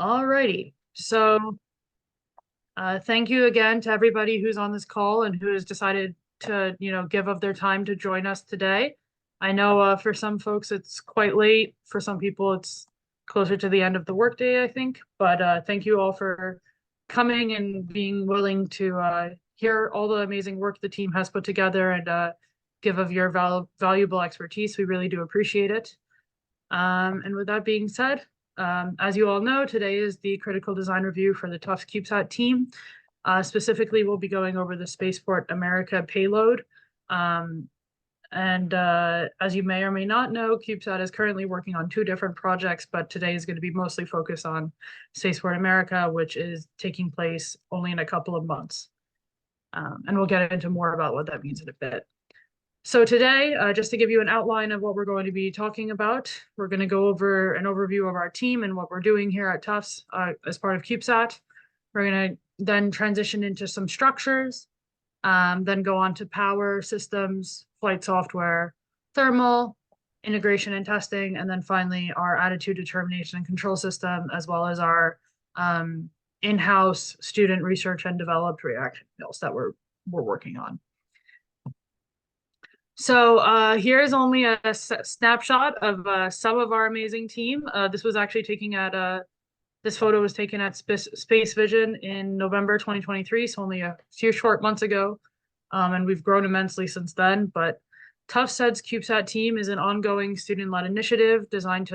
Alrighty. Thank you again to everybody who's on this call and who has decided to, give of their time to join us today. I know for some folks it's quite late. For some people it's closer to the end of the workday, I think. But thank you all for coming and being willing to hear all the amazing work the team has put together and give of your valuable expertise. We really do appreciate it. And with that being said, as you all know, today is the critical design review for the Tufts CubeSat team. Specifically, we'll be going over the Spaceport America payload. As you may or may not know, CubeSat is currently working on two different projects, but today is going to be mostly focused on Spaceport America, which is taking place only in a couple of months. And we'll get into more about what that means in a bit. So today, just to give you an outline of what we're going to be talking about, we're going to go over an overview of our team and what we're doing here at Tufts as part of CubeSat. We're going to then transition into some structures, then go on to power systems, flight software, thermal, integration and testing, and then finally our attitude determination and control system, as well as our in-house student research and developed reaction wheels that we're working on. So here's only a snapshot of some of our amazing team. This was actually this photo was taken at Space Vision in November 2023, so only a few short months ago. And we've grown immensely since then. But Tufts CubeSat Team is an ongoing student-led initiative designed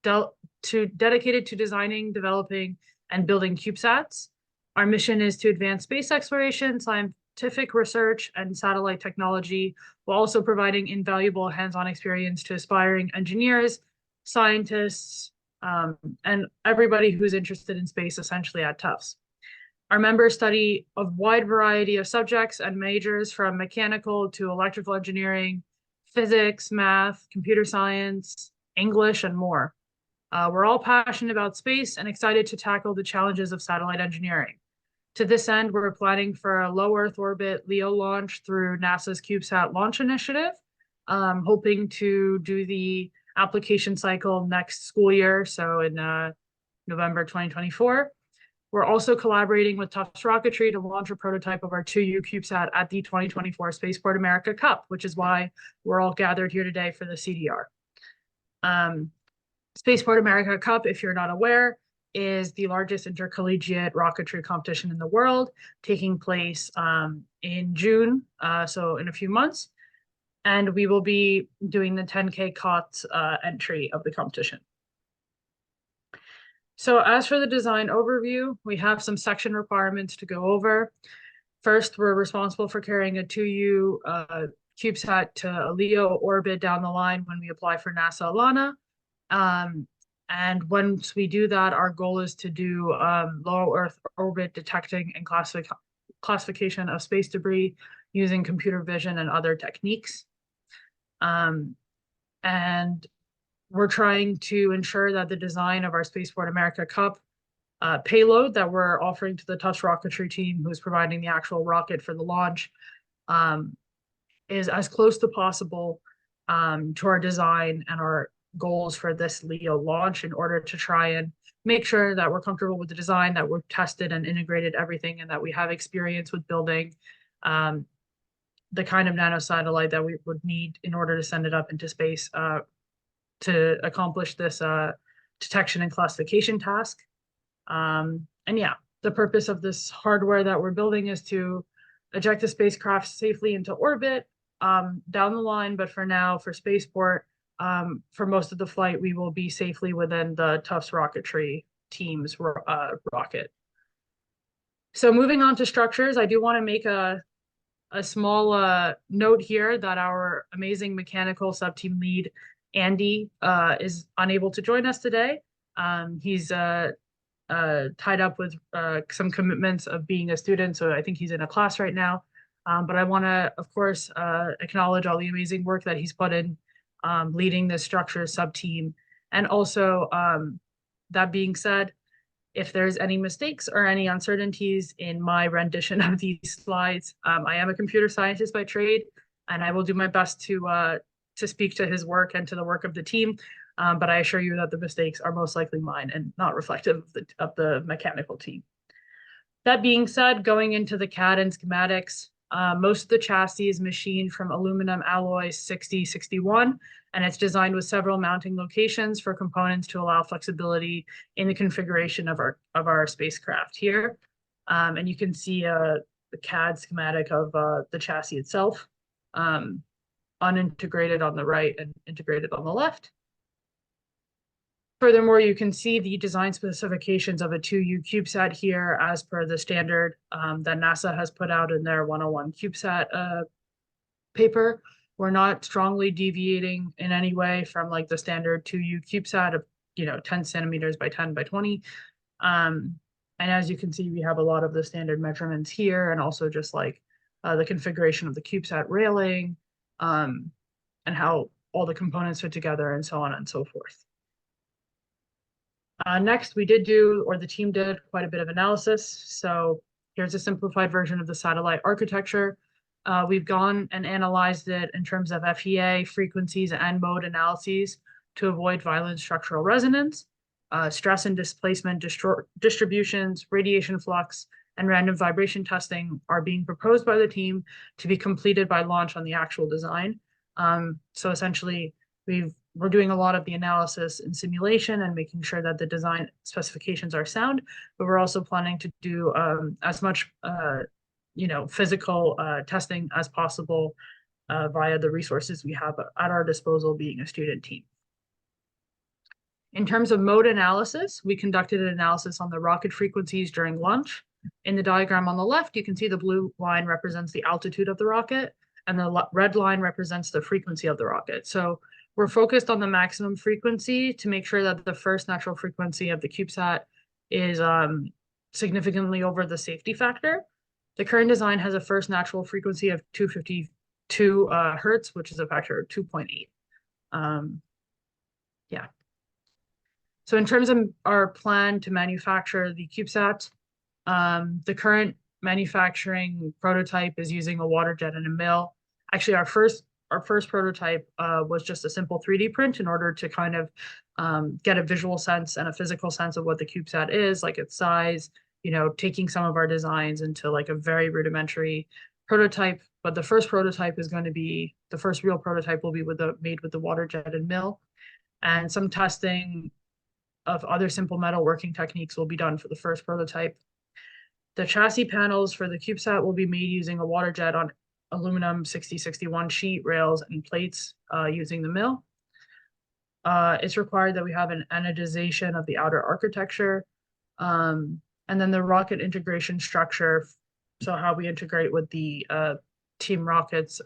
dedicated to designing, developing, and building CubeSats. Our mission is to advance space exploration, scientific research, and satellite technology, while also providing invaluable hands-on experience to aspiring engineers, scientists, and everybody who's interested in space, essentially at Tufts. Our members study a wide variety of subjects and majors, from mechanical to electrical engineering, physics, math, computer science, English, and more. We're all passionate about space and excited to tackle the challenges of satellite engineering. To this end, we're planning for a low Earth orbit LEO launch through NASA's CubeSat launch initiative, hoping to do the application cycle next school year, so in November 2024. We're also collaborating with Tufts Rocketry to launch a prototype of our 2U CubeSat at the 2024 Spaceport America Cup, which is why we're all gathered here today for the CDR. Spaceport America Cup, if you're not aware, is the largest intercollegiate rocketry competition in the world, taking place in June, so in a few months. And we will be doing the 10K COTS entry of the competition. So as for the design overview, we have some section requirements to go over. First, we're responsible for carrying a 2U CubeSat to a LEO orbit down the line when we apply for NASA Alana. And once we do that, our goal is to do low Earth orbit detecting and classification of space debris using computer vision and other techniques. And we're trying to ensure that the design of our Spaceport America Cup payload that we're offering to the Tufts Rocketry Team, who's providing the actual rocket for the launch, is as close to possible to our design and our goals for this LEO launch, in order to try and make sure that we're comfortable with the design, that we've tested and integrated everything, and that we have experience with building the kind of nanosatellite that we would need in order to send it up into space to accomplish this detection and classification task. And yeah, the purpose of this hardware that we're building is to eject the spacecraft safely into orbit down the line. But for now, for Spaceport, for most of the flight, we will be safely within the Tufts Rocketry Team's rocket. So moving on to structures, I do want to make a small note here that our amazing mechanical sub-team lead, Andy, is unable to join us today. He's tied up with some commitments of being a student, so I think he's in a class right now. But I want to, of course, acknowledge all the amazing work that he's put in leading this structure sub-team. And also, that being said, if there's any mistakes or any uncertainties in my rendition of these slides, I am a computer scientist by trade, and I will do my best to to speak to his work and to the work of the team, but I assure you that the mistakes are most likely mine and not reflective of the mechanical team. That being said, going into the CAD and schematics, most of the chassis is machined from aluminum alloy 6061, and it's designed with several mounting locations for components to allow flexibility in the configuration of our spacecraft here. And you can see the CAD schematic of the chassis itself, unintegrated on the right and integrated on the left. Furthermore, you can see the design specifications of a 2U CubeSat here as per the standard that NASA has put out in their 101 CubeSat paper. We're not strongly deviating in any way from like the standard 2U CubeSat of 10 centimeters by 10 by 20. And as you can see, we have a lot of the standard measurements here, and also just like the configuration of the CubeSat railing, and how all the components fit together, and so on and so forth. Next, we did do, or the team did, quite a bit of analysis. So here's a simplified version of the satellite architecture. We've gone and analyzed it in terms of FEA, frequencies, and mode analyses to avoid violent structural resonance. Stress and displacement distributions, radiation flux, and random vibration testing are being proposed by the team to be completed by launch on the actual design. So essentially, we're doing a lot of the analysis and simulation and making sure that the design specifications are sound, but we're also planning to do as much physical testing as possible via the resources we have at our disposal, being a student team. In terms of mode analysis, we conducted an analysis on the rocket frequencies during launch. In the diagram on the left, you can see the blue line represents the altitude of the rocket, and the red line represents the frequency of the rocket. So we're focused on the maximum frequency to make sure that the first natural frequency of the CubeSat is significantly over the safety factor. The current design has a first natural frequency of 252 hertz, which is a factor of 2.8. Yeah. So in terms of our plan to manufacture the CubeSat, the current manufacturing prototype is using a water jet and a mill. Actually, our first prototype was just a simple 3D print in order to kind of get a visual sense and a physical sense of what the CubeSat is, like its size, taking some of our designs into like a very rudimentary prototype. But the first prototype is going to be, the first real prototype will be made with the water jet and mill. And some testing of other simple metal working techniques will be done for the first prototype. The chassis panels for the CubeSat will be made using a water jet on aluminum 6061 sheet rails and plates using the mill. It's required that we have an anodization of the outer architecture, and then the rocket integration structure. So how we integrate with the Team Rockets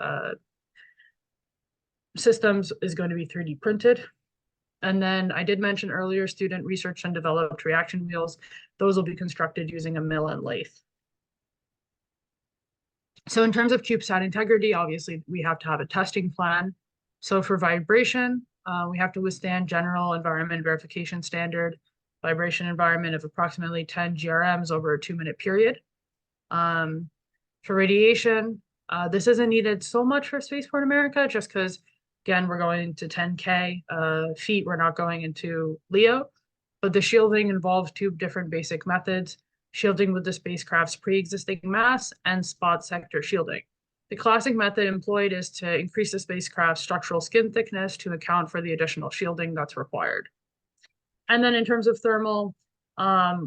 systems is going to be 3D printed. And then I did mention earlier, student research and developed reaction wheels. Those will be constructed using a mill and lathe. So in terms of CubeSat integrity, obviously we have to have a testing plan. So for vibration, we have to withstand general environment verification standard vibration environment of approximately 10 GRMs over a 2-minute period. For radiation, this isn't needed so much for Spaceport America, just because, again, we're going to 10K feet. We're not going into LEO, but the shielding involves 2 different basic methods: shielding with the spacecraft's pre-existing mass and spot sector shielding. The classic method employed is to increase the spacecraft's structural skin thickness to account for the additional shielding that's required. And then in terms of thermal,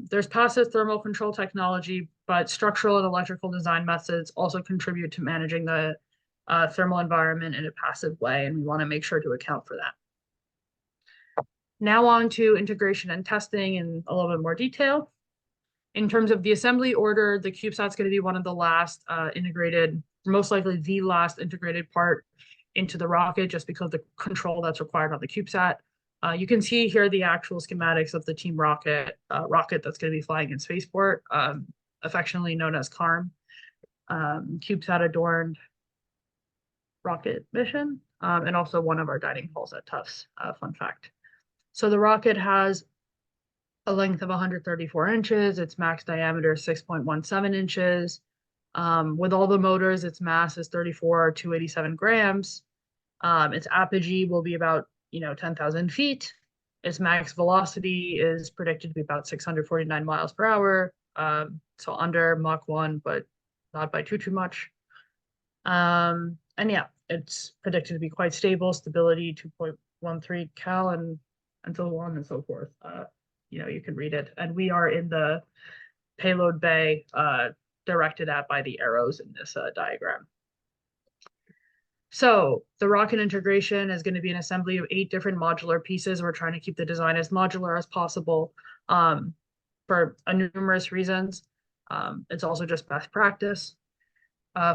there's passive thermal control technology, but structural and electrical design methods also contribute to managing the thermal environment in a passive way, and we want to make sure to account for that. Now on to integration and testing in a little bit more detail. In terms of the assembly order, the CubeSat's going to be one of the last integrated, most likely the last integrated part into the rocket, just because of the control that's required on the CubeSat. You can see here the actual schematics of the Team Rocket that's going to be flying in Spaceport, affectionately known as CARM, CubeSat adorned rocket mission, and also one of our dining halls at Tufts, fun fact. So the rocket has a length of 134 inches, its max diameter is 6.17 inches. With all the motors, its mass is 34,287 grams. Its apogee will be about 10,000 feet. Its max velocity is predicted to be about 649 miles per hour. So under Mach 1, but not by too much. And yeah, it's predicted to be quite stable, stability 2.13 cal and so on and so forth. You can read it. And we are in the payload bay, directed at by the arrows in this diagram. So the rocket integration is going to be an assembly of 8 different modular pieces. We're trying to keep the design as modular as possible, for numerous reasons. It's also just best practice.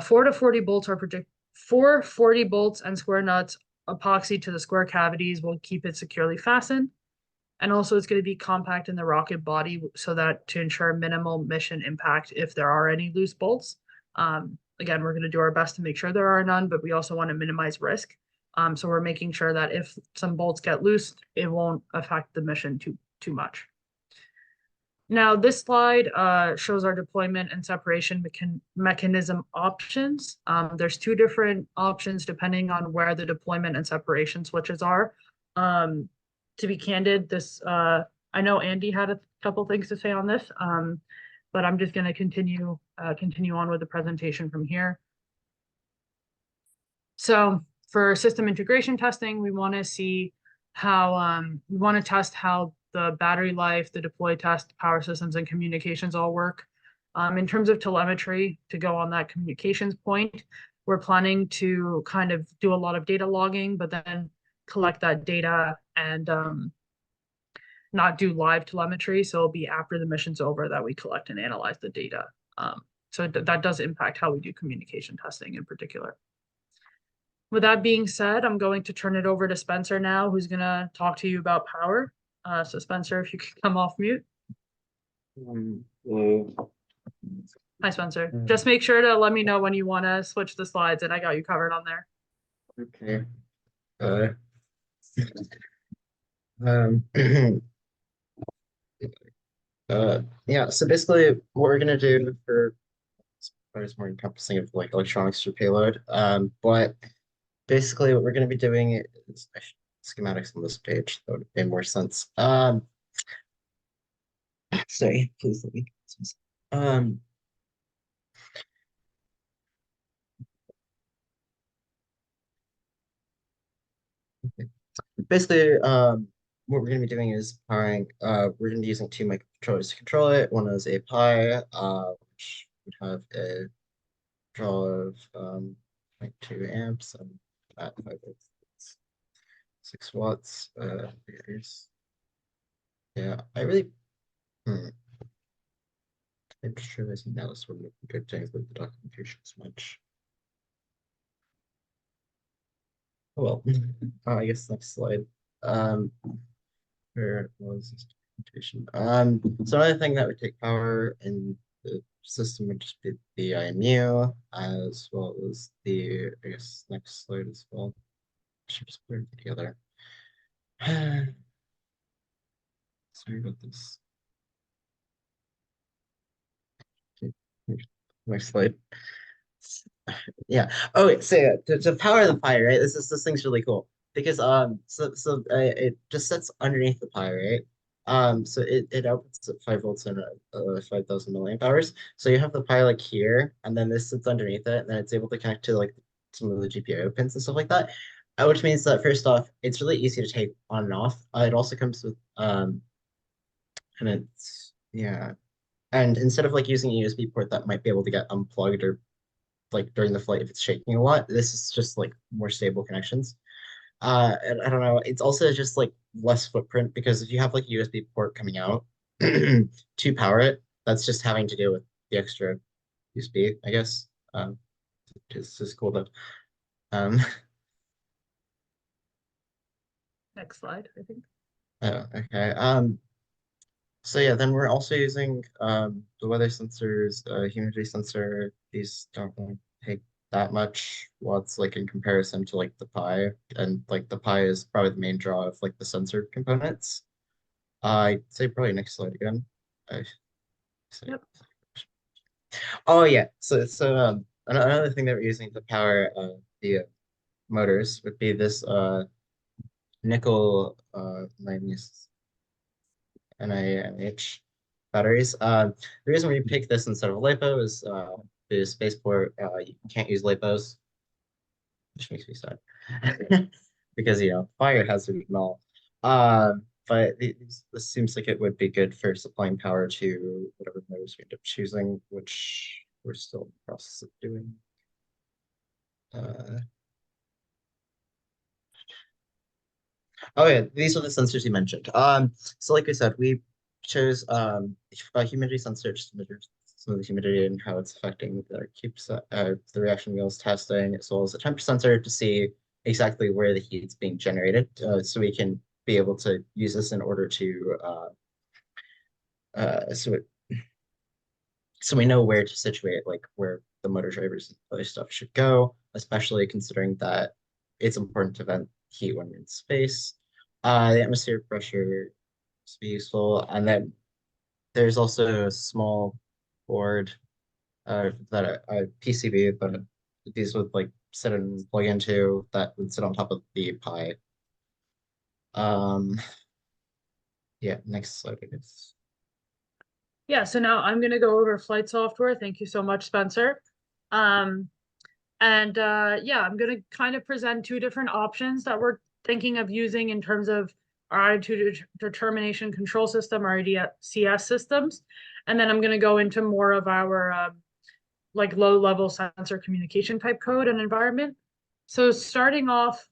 4 to 40 bolts are projected. 440 bolts and square nuts epoxy to the square cavities will keep it securely fastened. And also it's going to be compact in the rocket body so that to ensure minimal mission impact if there are any loose bolts. Again, we're going to do our best to make sure there are none, but we also want to minimize risk. So we're making sure that if some bolts get loose, it won't affect the mission too much. Now, this slide shows our deployment and separation mechanism options. There's 2 different options depending on where the deployment and separation switches are. To be candid, I know Andy had a couple things to say on this, but I'm just going to continue on with the presentation from here. So for system integration testing, we want to see how we want to test how the battery life, the deploy test, power systems, and communications all work. In terms of telemetry, to go on that communications point, we're planning to kind of do a lot of data logging, but then collect that data and not do live telemetry. So it'll be after the mission's over that we collect and analyze the data. So that does impact how we do communication testing in particular. With that being said, I'm going to turn it over to Spencer now, who's going to talk to you about power. So Spencer, if you could come off mute. Hi, Spencer. Just make sure to let me know when you want to switch the slides, and I got you covered on there. Okay. Yeah, so basically what we're gonna do for is more encompassing of like electronics for payload. But basically what we're gonna be doing is schematics on this page. That would make more sense. Sorry, please let me. Um, okay. Basically, what we're going to be doing is powering, we're going to be using 2 microcontrollers to control it. One is a Pi, which would have a draw of 0.2 amps and at 5 volts, 6 watts. Yeah, I'm just realizing now this would be good to include the documentation as much. Oh well, I guess next slide. Um, where was this documentation? So another thing that would take power in the system would just be the IMU, as well as the, I guess, next slide as well. Should just put it together. Sorry about this. Okay, next slide. Yeah. Oh, wait, so yeah, to power the Pi, right? This thing's really cool because it just sits underneath the Pi, right? So it outputs at 5 volts and 5,000 milliamp hours. So you have the Pi like here, and then this sits underneath it, and then it's able to connect to like some of the GPIO pins and stuff like that. Which means that first off, it's really easy to take on and off. It also comes with and it's yeah. And instead of like using a USB port that might be able to get unplugged or like during the flight if it's shaking a lot. This is just like more stable connections. And I don't know. It's also just like less footprint because if you have like a USB port coming out to power it, that's just having to deal with the extra USB, I guess. It's just cool though. Um, Next slide, I think. oh, okay. So yeah, then we're also using the weather sensors, humidity sensor. These don't really take that much watts like in comparison to like the Pi. And like the Pi is probably the main draw of like the sensor components. I'd say probably next slide again. I say. Yep. Oh yeah. So another thing that we're using to power the motors would be this nickel manganese NiH batteries. The reason we picked this instead of LiPo is because Spaceport you can't use LiPos, which makes me sad because fire hazard and all. But this seems like it would be good for supplying power to whatever motors we end up choosing, which we're still in the process of doing. Uh, oh yeah, these are the sensors you mentioned. So like I said, we chose a humidity sensor just to measure some of the humidity and how it's affecting the CubeSat, the reaction wheels testing, as well as a temperature sensor to see exactly where the heat's being generated, so we can be able to use this in order to uh, so it, so we know where to situate, like where the motor drivers and other stuff should go, especially considering that it's important to vent heat when you're in space. The atmospheric pressure is useful, and then there's also a small board that a PCB, but these would like sit and plug into that would sit on top of the Pi. Um, yeah, next slide, I guess. Yeah, so now I'm going to go over flight software. Thank you so much, Spencer. Um, yeah, I'm going to kind of present two different options that we're thinking of using in terms of our attitude determination control system, our ADCS systems. And then I'm going to go into more of our like low level sensor communication type code and environment. So starting off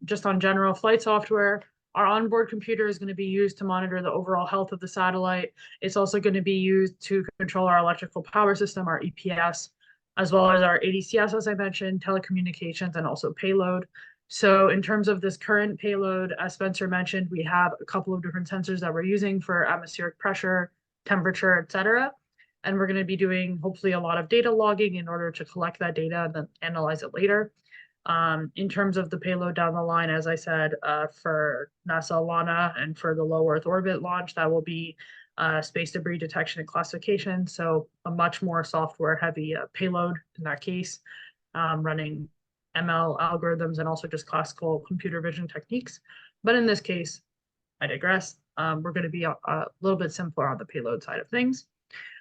just on general flight software, our onboard computer is going to be used to monitor the overall health of the satellite. It's also going to be used to control our electrical power system, our EPS, as well as our ADCS, as I mentioned, telecommunications, and also payload. So in terms of this current payload, as Spencer mentioned, we have a couple of different sensors that we're using for atmospheric pressure, temperature, et cetera. And we're going to be doing hopefully a lot of data logging in order to collect that data and then analyze it later. In terms of the payload down the line, as I said, for NASA LANA and for the low Earth orbit launch, that will be space debris detection and classification. So a much more software heavy payload in that case, running ML algorithms and also just classical computer vision techniques. But in this case, I digress. We're going to be a little bit simpler on the payload side of things.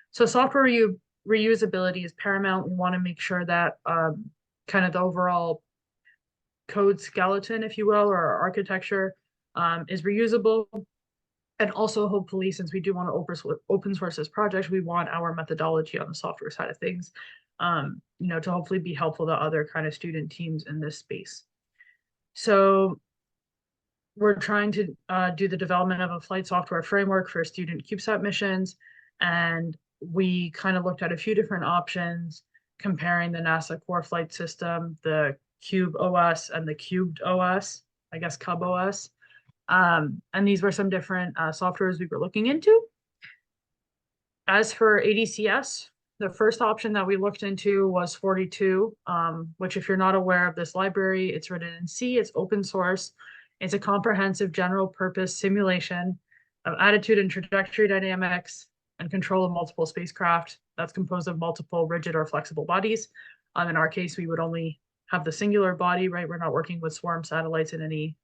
So software reusability is paramount. We want to make sure that kind of the overall code skeleton, if you will, or architecture is reusable. And also, hopefully, since we do want to open source this project, we want our methodology on the software side of things, to hopefully be helpful to other kind of student teams in this space. So we're trying to do the development of a flight software framework for student CubeSat missions. And we kind of looked at a few different options, comparing the NASA core flight system, the Cube OS and the Cubed OS, I guess Cub OS. And these were some different softwares we were looking into. As for ADCS, the first option that we looked into was 42, which if you're not aware of this library, it's written in C, it's open source. It's a comprehensive general purpose simulation of attitude and trajectory dynamics and control of multiple spacecraft that's composed of multiple rigid or flexible bodies. In our case, we would only have the singular body, right? We're not working with swarm satellites in any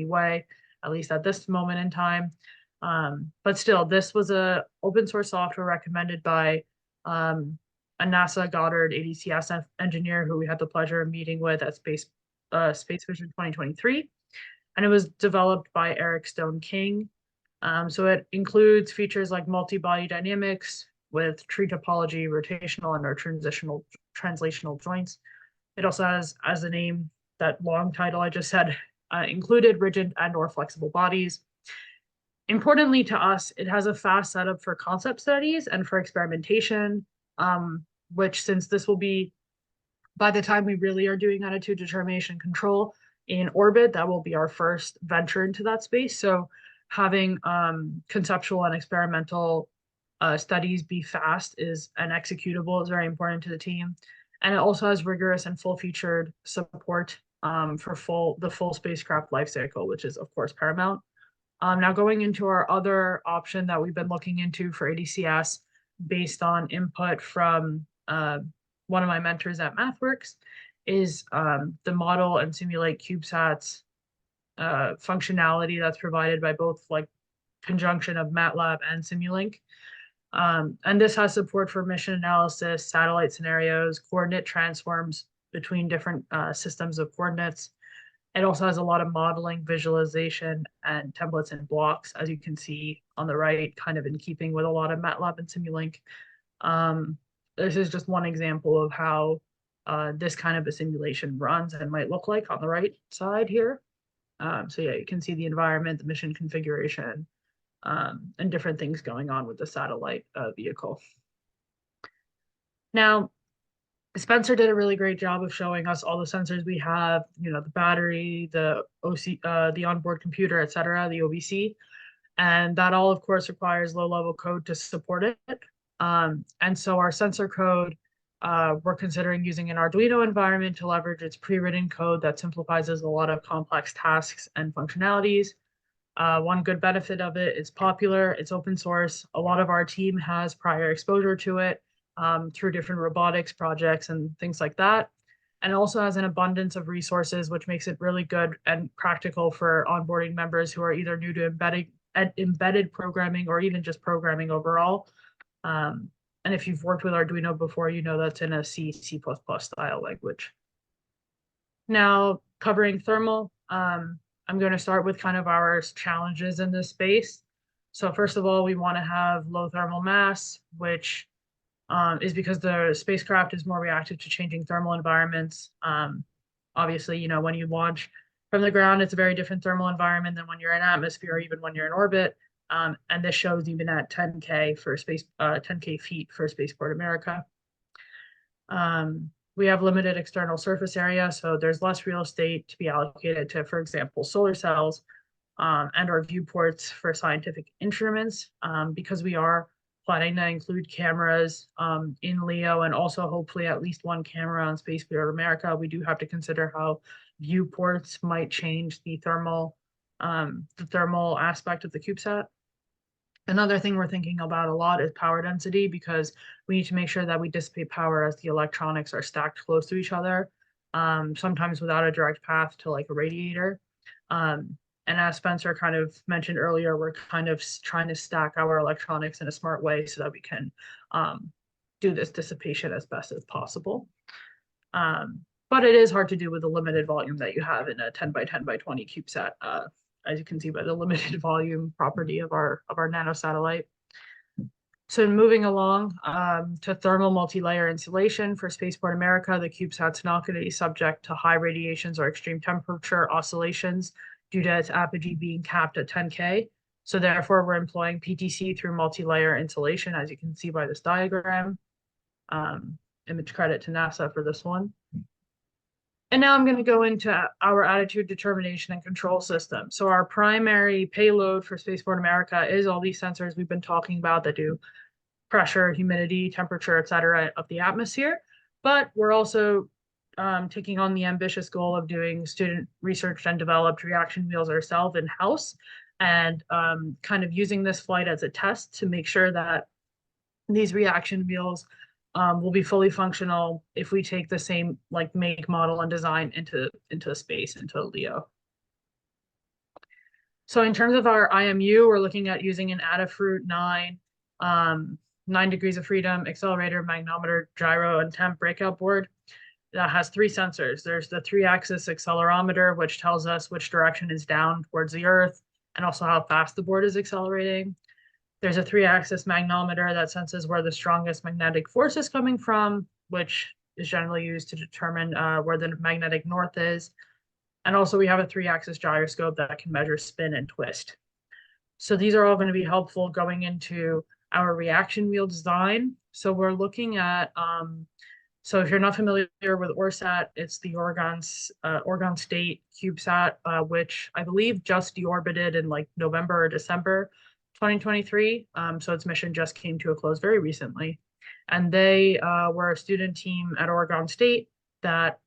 way, at least at this moment in time. But still, this was a open source software recommended by a NASA Goddard ADCS engineer who we had the pleasure of meeting with at Space Vision 2023. And it was developed by Eric Stone King. So it includes features like multi-body dynamics with tree topology, rotational, and or translational joints. It also has, as the name, that long title I just said, included rigid and or flexible bodies. Importantly to us, it has a fast setup for concept studies and for experimentation, which since this will be, by the time we really are doing attitude determination control in orbit, that will be our first venture into that space. So having conceptual and experimental studies be fast and executable is very important to the team. And it also has rigorous and full-featured support for the full spacecraft life cycle, which is of course paramount. Now going into our other option that we've been looking into for ADCS based on input from one of my mentors at MathWorks is the model and simulate CubeSats functionality that's provided by both like conjunction of MATLAB and Simulink. And this has support for mission analysis, satellite scenarios, coordinate transforms between different systems of coordinates. It also has a lot of modeling, visualization, and templates and blocks, as you can see on the right, kind of in keeping with a lot of MATLAB and Simulink. This is just one example of how this kind of a simulation runs and might look like on the right side here. So yeah, you can see the environment, the mission configuration, and different things going on with the satellite vehicle. Now, Spencer did a really great job of showing us all the sensors we have, you know, the battery, the the onboard computer, et cetera, the OBC. And that all, of course, requires low-level code to support it. And so our sensor code, we're considering using an Arduino environment to leverage its pre-written code that simplifies a lot of complex tasks and functionalities. One good benefit of it, it's popular, it's open source. A lot of our team has prior exposure to it through different robotics projects and things like that. And it also has an abundance of resources, which makes it really good and practical for onboarding members who are either new to embedded programming or even just programming overall. And if you've worked with Arduino before, you know that's in a C, C++ style language. Now, covering thermal, I'm going to start with kind of our challenges in this space. So first of all, we want to have low thermal mass, which is because the spacecraft is more reactive to changing thermal environments. Obviously, you know, when you launch from the ground, it's a very different thermal environment than when you're in atmosphere or even when you're in orbit. And this shows even at 10K for 10K feet for Spaceport America. We have limited external surface area, so there's less real estate to be allocated to, for example, solar cells and or viewports for scientific instruments, because we are planning to include cameras in LEO and also hopefully at least one camera on Spaceport America. We do have to consider how viewports might change the thermal aspect of the CubeSat. Another thing we're thinking about a lot is power density, because we need to make sure that we dissipate power as the electronics are stacked close to each other, sometimes without a direct path to like a radiator. And as Spencer kind of mentioned earlier, we're kind of trying to stack our electronics in a smart way so that we can do this dissipation as best as possible. But it is hard to do with the limited volume that you have in a 10 by 10 by 20 CubeSat, as you can see by the limited volume property of our nanosatellite. So moving along to thermal multi-layer insulation for Spaceport America, the CubeSat's not going to be subject to high radiations or extreme temperature oscillations due to its apogee being capped at 10K. So therefore, we're employing PTC through multi-layer insulation, as you can see by this diagram. Image credit to NASA for this one. And now I'm going to go into our attitude, determination, and control system. So our primary payload for Spaceport America is all these sensors we've been talking about that do pressure, humidity, temperature, et cetera, of the atmosphere. But we're also taking on the ambitious goal of doing student research and developed reaction wheels ourselves in-house, and kind of using this flight as a test to make sure that these reaction wheels will be fully functional if we take the same like make, model, and design into space, into LEO. So in terms of our IMU, we're looking at using an Adafruit 9, 9 degrees of freedom, accelerator, magnometer, gyro, and temp breakout board that has 3 sensors. There's the 3-axis accelerometer, which tells us which direction is down towards the Earth and also how fast the board is accelerating. There's a 3-axis magnometer that senses where the strongest magnetic force is coming from, which is generally used to determine where the magnetic north is. And also we have a 3-axis gyroscope that can measure spin and twist. So these are all going to be helpful going into our reaction wheel design. So we're looking at, so if you're not familiar with ORSAT, it's the Oregon State CubeSat, which I believe just deorbited in like November or December 2023. So its mission just came to a close very recently. And they were a student team at Oregon State that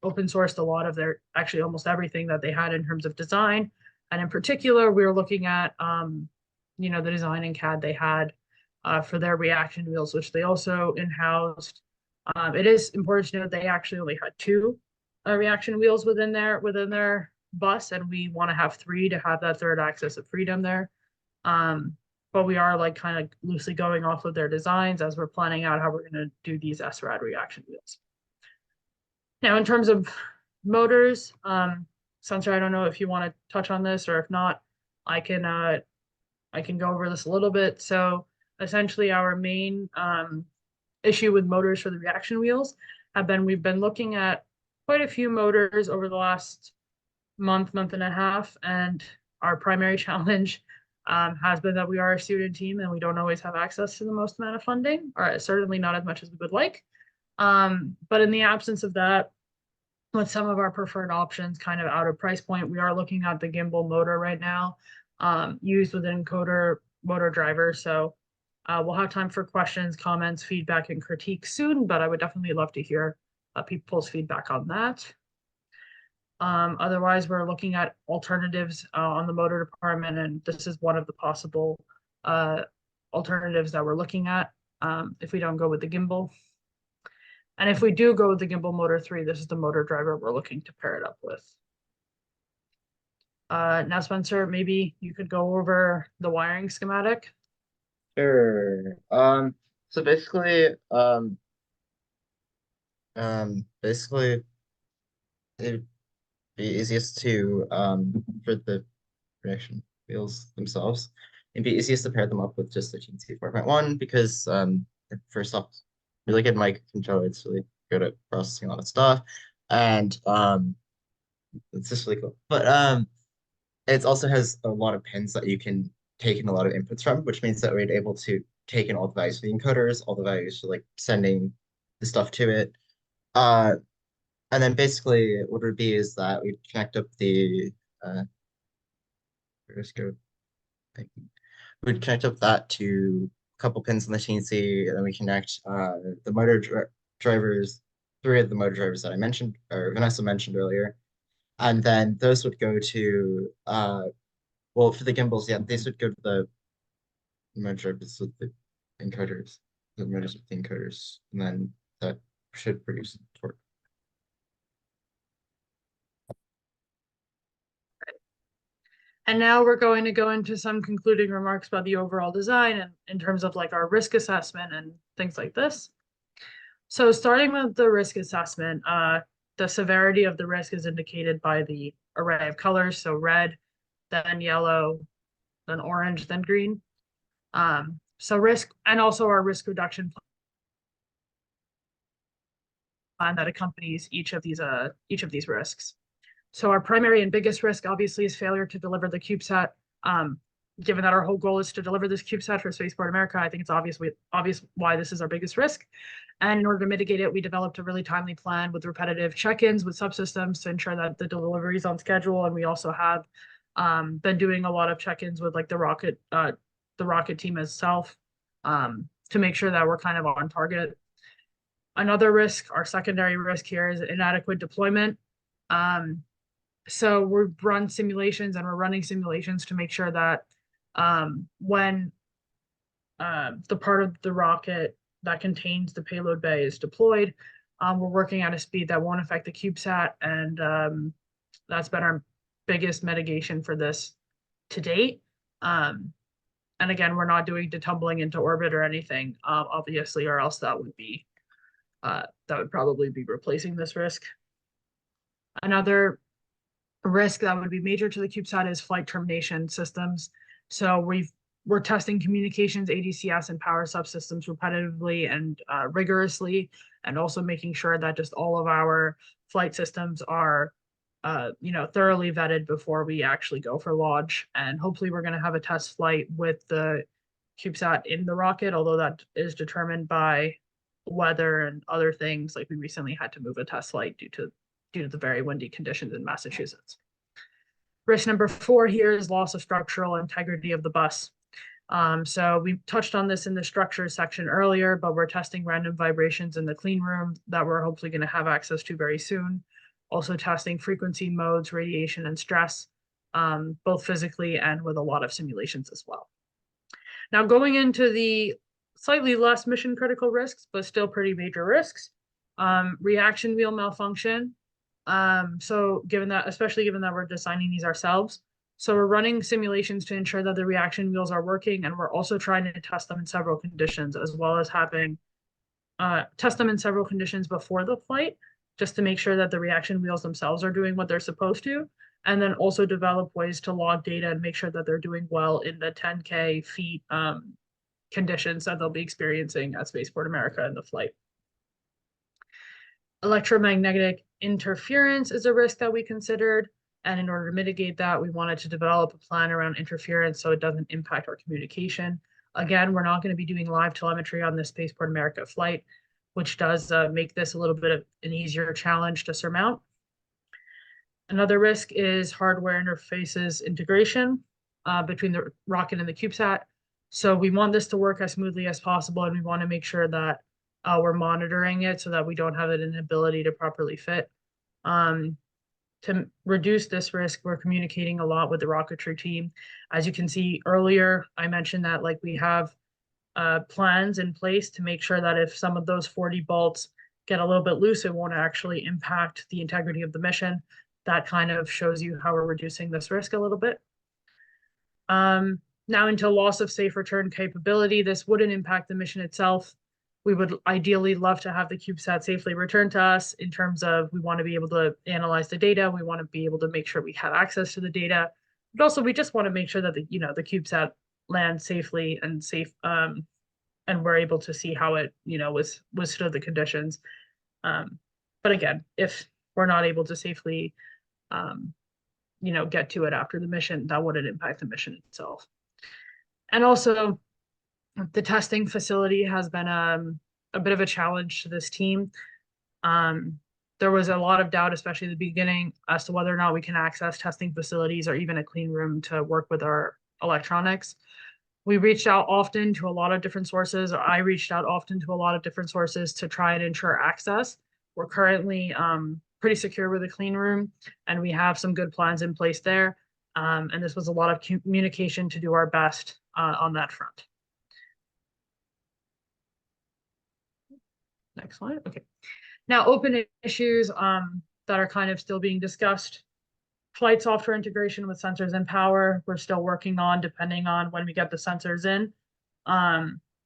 open sourced a lot of their, actually almost everything that they had in terms of design. And in particular, we were looking at, you know, the design in CAD they had for their reaction wheels, which they also in-housed It is important to note they actually only had two reaction wheels within their bus, and we want to have three to have that third axis of freedom there. But we are like kind of loosely going off of their designs as we're planning out how we're going to do these SRAD reaction wheels. Now, in terms of motors, Spencer, I don't know if you want to touch on this, or if not, I can go over this a little bit. So essentially, our main issue with motors for the reaction wheels have been we've been looking at quite a few motors over the last month and a half, and our primary challenge has been that we are a student team and we don't always have access to the most amount of funding, or certainly not as much as we would like. But in the absence of that, with some of our preferred options kind of out of price point, we are looking at the gimbal motor right now, used with an encoder motor driver. So we'll have time for questions, comments, feedback, and critique soon, but I would definitely love to hear people's feedback on that. Otherwise, we're looking at alternatives on the motor department, and this is one of the possible alternatives that we're looking at if we don't go with the gimbal. And if we do go with the gimbal motor 3, this is the motor driver we're looking to pair it up with. Now, Spencer, maybe you could go over the wiring schematic. Sure. So basically it'd be easiest to for the reaction wheels themselves, it'd be easiest to pair them up with just the Teensy 4.1 because first off, really good mic control. It's really good at processing a lot of stuff, and it's just really cool. But it also has a lot of pins that you can take in a lot of inputs from, which means that we're able to take in all the values for the encoders, all the values for like sending the stuff to it. And then basically what it would be is that we connect up the let's go. We'd connect up that to a couple pins on the CNC, and then we connect the drivers, three of the motor drivers that I mentioned, or Vanessa mentioned earlier. And then those would go to well, for the gimbals, yeah, these would go to the motor drivers with the encoders, the motors with the encoders, and then that should produce torque. And now we're going to go into some concluding remarks about the overall design and in terms of like our risk assessment and things like this. So starting with the risk assessment, the severity of the risk is indicated by the array of colors. So red, then yellow, then orange, then green. So risk, and also our risk reduction plan that accompanies each of these risks. So our primary and biggest risk obviously is failure to deliver the CubeSat. Given that our whole goal is to deliver this CubeSat for Spaceport America, I think it's obvious why this is our biggest risk. And in order to mitigate it, we developed a really timely plan with repetitive check-ins with subsystems to ensure that the delivery is on schedule. And we also have been doing a lot of check-ins with like the rocket team itself to make sure that we're kind of on target. Another risk, our secondary risk here, is inadequate deployment. So we've run simulations and we're running simulations to make sure that when the part of the rocket that contains the payload bay is deployed, we're working at a speed that won't affect the CubeSat, and that's been our biggest mitigation for this to date. And again, we're not doing detumbling into orbit or anything, obviously, or else that would probably be replacing this risk. Another risk that would be major to the CubeSat is flight termination systems. So we're testing communications, ADCS, and power subsystems repetitively and rigorously, and also making sure that just all of our flight systems are thoroughly vetted before we actually go for launch. And hopefully we're going to have a test flight with the CubeSat in the rocket, although that is determined by weather and other things. Like we recently had to move a test flight due to the very windy conditions in Massachusetts. Risk number 4 here is loss of structural integrity of the bus. So we touched on this in the structure section earlier, but we're testing random vibrations in the clean room that we're hopefully going to have access to very soon. Also testing frequency modes, radiation, and stress, both physically and with a lot of simulations as well. Now going into the slightly less mission critical risks, but still pretty major risks. reaction wheel malfunction. So especially given that we're designing these ourselves, so we're running simulations to ensure that the reaction wheels are working, and we're also trying to test them in several conditions, as well as having test them in several conditions before the flight, just to make sure that the reaction wheels themselves are doing what they're supposed to, and then also develop ways to log data and make sure that they're doing well in the 10K feet conditions that they'll be experiencing at Spaceport America in the flight. Electromagnetic interference is a risk that we considered, and in order to mitigate that, we wanted to develop a plan around interference so it doesn't impact our communication. Again, we're not going to be doing live telemetry on this Spaceport America flight, which does make this a little bit of an easier challenge to surmount. Another risk is hardware interfaces integration between the rocket and the CubeSat. So we want this to work as smoothly as possible, and we want to make sure that we're monitoring it so that we don't have an inability to properly fit. To reduce this risk, we're communicating a lot with the rocketry team. As you can see earlier, I mentioned that like we have plans in place to make sure that if some of those 40 bolts get a little bit loose, it won't actually impact the integrity of the mission. That kind of shows you how we're reducing this risk a little bit. Now into loss of safe return capability, this wouldn't impact the mission itself. We would ideally love to have the CubeSat safely returned to us in terms of we want to be able to analyze the data. We want to be able to make sure we have access to the data. But also we just want to make sure that the CubeSat lands safely and safe and we're able to see how it, withstood the conditions. But again, if we're not able to safely get to it after the mission, that wouldn't impact the mission itself. And also the testing facility has been a bit of a challenge to this team. There was a lot of doubt, especially at the beginning, as to whether or not we can access testing facilities or even a clean room to work with our electronics. We reached out often to a lot of different sources, or I reached out often to a lot of different sources to try and ensure access. We're currently pretty secure with a clean room, and we have some good plans in place there. And this was a lot of communication to do our best on that front. Next slide. Okay. Now, open issues that are kind of still being discussed. Flight software integration with sensors and power, we're still working on, depending on when we get the sensors in.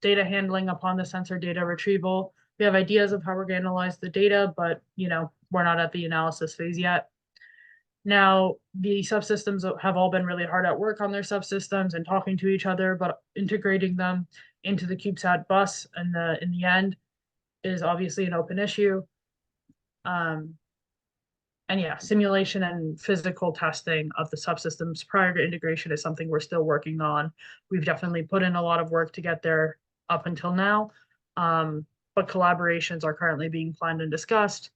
Data handling upon the sensor data retrieval. We have ideas of how we're going to analyze the data, but we're not at the analysis phase yet. Now, the subsystems have all been really hard at work on their subsystems and talking to each other, but integrating them into the CubeSat bus in the end is obviously an open issue. And yeah, simulation and physical testing of the subsystems prior to integration is something we're still working on. We've definitely put in a lot of work to get there up until now, but collaborations are currently being planned and discussed.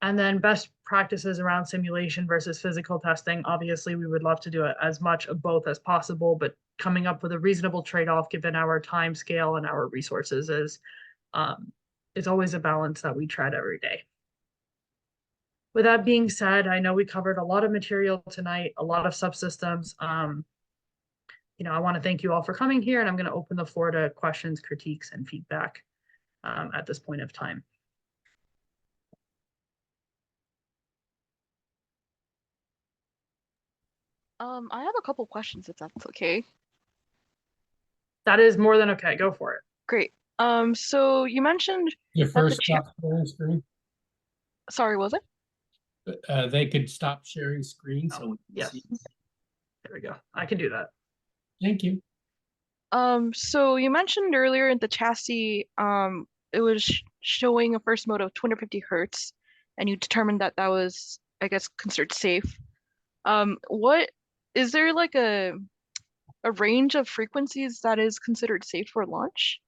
And then best practices around simulation versus physical testing. Obviously, we would love to do it as much of both as possible, but coming up with a reasonable trade-off given our time scale and our resources is always a balance that we tread every day. With that being said, I know we covered a lot of material tonight, a lot of subsystems. I want to thank you all for coming here, and I'm going to open the floor to questions, critiques, and feedback at this point of time. I have a couple questions if that's okay. That is more than okay. Go for it. Great. So you mentioned Your first stop sharing screen. Sorry, was it? They could stop sharing screen. So yes. There we go. I can do that. Thank you. So you mentioned earlier in the chassis, it was showing a first mode of 250 hertz, and you determined that that was, I guess, considered safe. What is there like a range of frequencies that is considered safe for launch?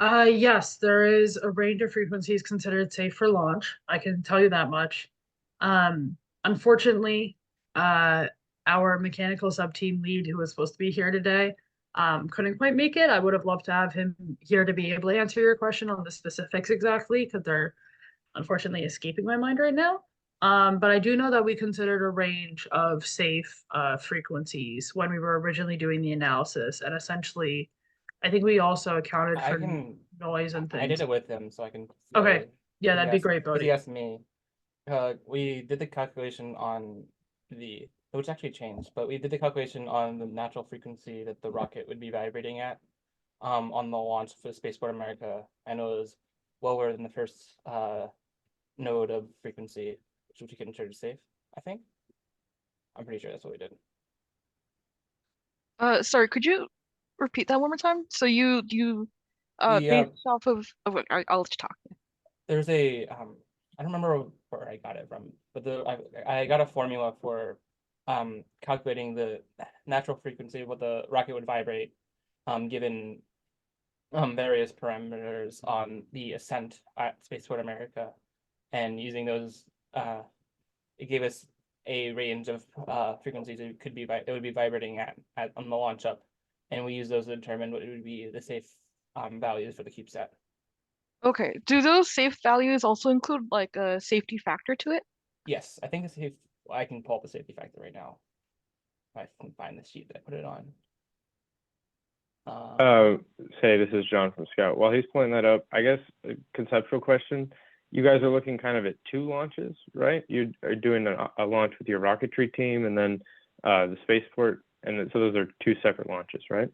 Yes, there is a range of frequencies considered safe for launch. I can tell you that much. Unfortunately, our mechanical sub-team lead, who was supposed to be here today, couldn't quite make it. I would have loved to have him here to be able to answer your question on the specifics exactly, because they're unfortunately escaping my mind right now. But I do know that we considered a range of safe frequencies when we were originally doing the analysis, and essentially, I think we also accounted for noise and I did things. it with him, so I can. Okay. Yeah, He that'd be asked- great, 'cause Bodhi. He asked me. We did the calculation on which actually changed, but we did the calculation on the natural frequency that the rocket would be vibrating at, on the launch for Spaceport America, and it was lower than the first node of frequency, which we considered safe. I think. I'm pretty sure that's what we did. Sorry, could you repeat that one more time? So you The, based off of I'll let you talk. There's a I don't remember where I got it from, but I got a formula for calculating the natural frequency of what the rocket would vibrate given various parameters on the ascent at Spaceport America, and using those it gave us a range of frequencies it would be vibrating at on the launch up, and we use those to determine what would be the safe values for the CubeSat. Okay. Do those safe values also include like a safety factor to it? Yes, I think the safe. I can pull up the safety factor right now. If I can find the sheet that I put it on. Say this is John from Scout. While he's pulling that up, I guess a conceptual question. You guys are looking kind of at 2 launches, right? You are doing a launch with your rocketry team and then the spaceport, and so those are 2 separate launches, right?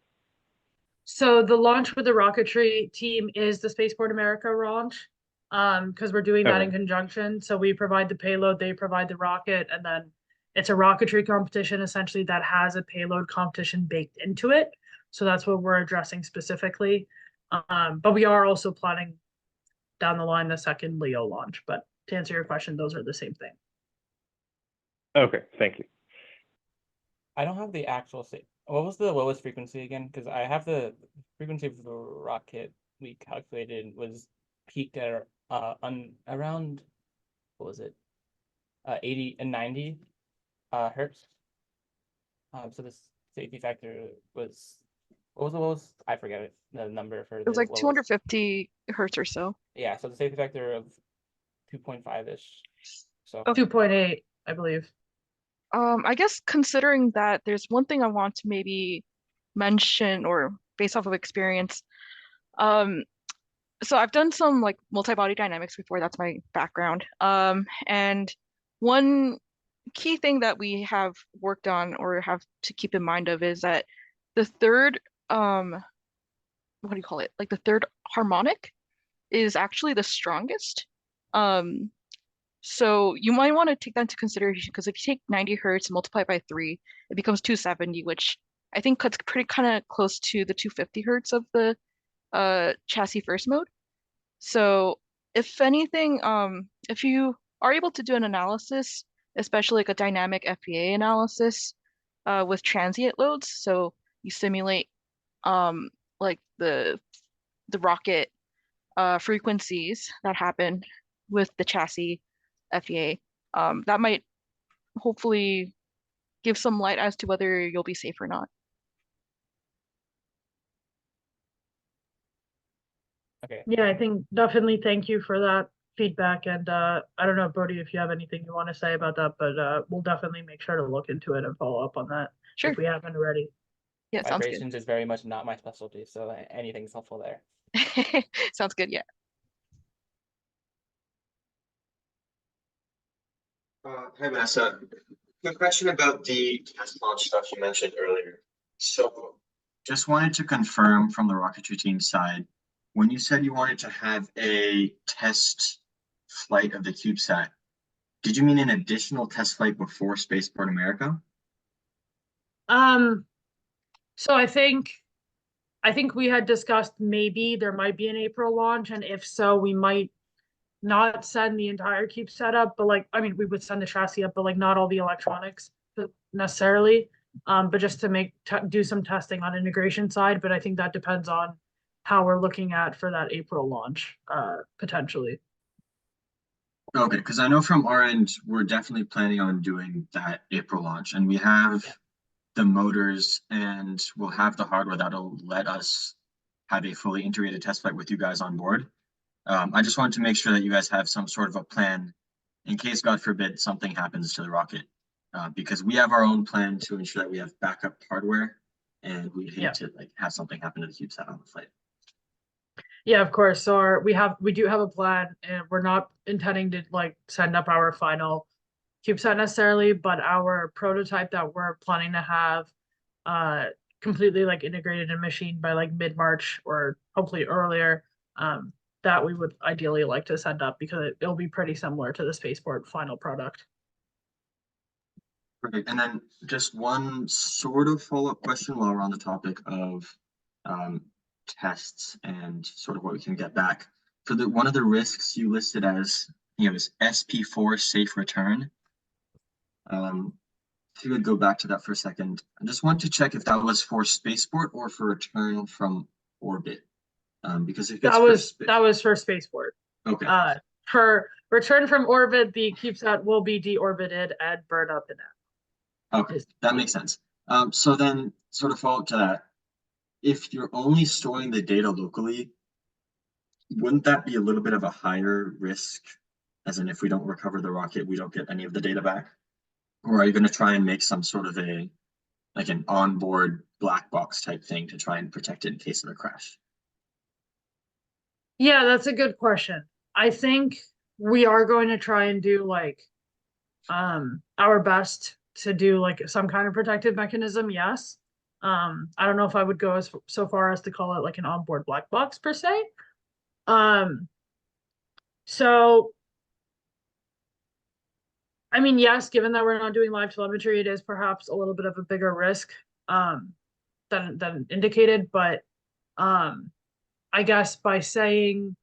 So the launch with the rocketry team is the Spaceport America launch, because we're doing that in Okay. conjunction. So we provide the payload, they provide the rocket, and then it's a rocketry competition essentially that has a payload competition baked into it. So that's what we're addressing specifically. But we are also planning down the line the second LEO launch. But to answer your question, those are the same thing. Okay, thank you. I don't have the actual safe. What was the lowest frequency again? Because I have the frequency of the rocket we calculated was peaked at around what was it? 80 and 90 hertz. So the safety factor was what was the lowest? I forget it. The number for It was the like lowest. 250 hertz or so. Yeah, so the safety factor of 2.5-ish. So 2.8, I believe. I guess considering that, there's one thing I want to maybe mention or based off of experience. So I've done some like multi-body dynamics before, that's my background. And one key thing that we have worked on or have to keep in mind of is that the third, what do you call it? Like the third harmonic is actually the strongest. So you might want to take that into consideration because if you take 90 hertz and multiply it by 3, it becomes 270, which I think cuts pretty kind of close to the 250 hertz of the chassis first mode. So if anything, if you are able to do an analysis, especially like a dynamic FEA analysis with transient loads, so you simulate like the rocket frequencies that happen with the chassis FEA, that might hopefully give some light as to whether you'll be safe or not. okay. Yeah, I think definitely thank you for that feedback. And I don't know, Bodhi, if you have anything you want to say about that, but we'll definitely make sure to look into it and follow up on that Sure. if we haven't already. Yeah, sounds good. Vibrations is very much not my specialty, so anything's helpful there. Sounds good, yeah. Hi, Vanessa. Quick question about the test launch stuff you mentioned earlier. So just wanted to confirm from the rocketry team side, when you said you wanted to have a test flight of the CubeSat, did you mean an additional test flight before Spaceport America? So I think we had discussed maybe there might be an April launch, and if so, we might not send the entire CubeSat up, but like, I mean, we would send the chassis up, but like not all the electronics necessarily. But just to do some testing on integration side, but I think that depends on how we're looking at for that April launch, potentially. Okay, because I know from our end, we're definitely planning on doing that April launch, and we have the motors and we'll have the hardware that'll let us have a fully integrated test flight with you guys on board. I just wanted to make sure that you guys have some sort of a plan in case, God forbid, something happens to the rocket, because we have our own plan to ensure that we have backup hardware, and we'd hate to like have something happen to the CubeSat on the flight. Yeah, of course. So we do have a plan, and we're not intending to like send up our final CubeSat necessarily, but our prototype that we're planning to have uh completely like integrated and machined by like mid-March or hopefully earlier. Um, that we would ideally like to send up because it'll be pretty similar to the Spaceport final product. Perfect. And then just one sort of follow-up question while we're on the topic of um, tests and sort of what we can get back. For the one of the risks you listed as, is SP4 safe return. If you could go back to that for a second, I just want to check if that was for spaceport or for return from orbit. Because if it's That was for Spaceport. okay. For return from orbit, the CubeSat will be deorbited and burn up in it. Okay, that makes sense. So then sort of follow up to that. If you're only storing the data locally, wouldn't that be a little bit of a higher risk? As in, if we don't recover the rocket, we don't get any of the data back? Or are you going to try and make some sort of like an onboard black box type thing to try and protect it in case of a crash? Yeah, that's a good question. I think we are going to try and do like our best to do like some kind of protective mechanism, yes. I don't know if I would go so far as to call it like an onboard black box per se. So I mean, yes, given that we're not doing live telemetry, it is perhaps a little bit of a bigger risk than indicated, but I guess by saying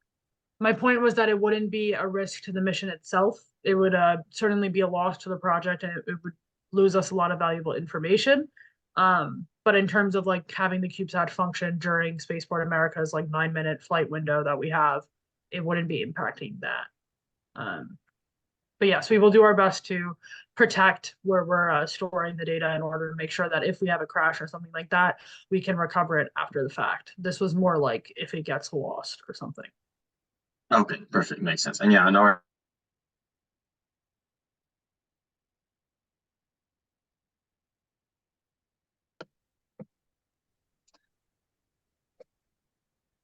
my point was that it wouldn't be a risk to the mission itself. It would certainly be a loss to the project, and it would lose us a lot of valuable information. But in terms of like having the CubeSat function during Spaceport America's like 9-minute flight window that we have, it wouldn't be impacting that. But yes, we will do our best to protect where we're storing the data in order to make sure that if we have a crash or something like that, we can recover it after the fact. This was more like if it gets lost or something. Okay, perfect, makes sense. And yeah, I know.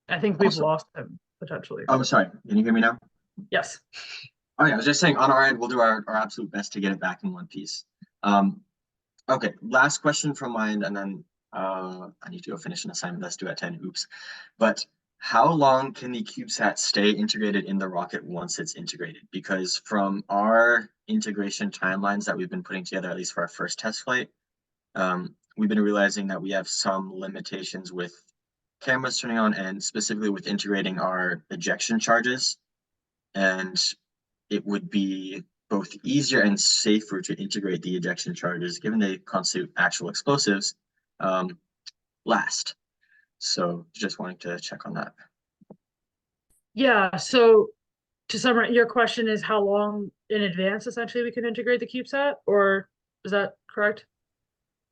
I think we've Also- lost him potentially. Oh, sorry. Can you hear me now? Yes. Oh yeah, I was just saying on our end, we'll do our absolute best to get it back in one piece. Okay, last question from my end, and then I need to go finish an assignment that's due at 10. Oops. But how long can the CubeSat stay integrated in the rocket once it's integrated? Because from our integration timelines that we've been putting together, at least for our first test flight, we've been realizing that we have some limitations with cameras turning on and specifically with integrating our ejection charges. And it would be both easier and safer to integrate the ejection charges, given they constitute actual explosives, last. So just wanting to check on that. Yeah. So to summarize, your question is how long in advance essentially we can integrate the CubeSat, or is that correct?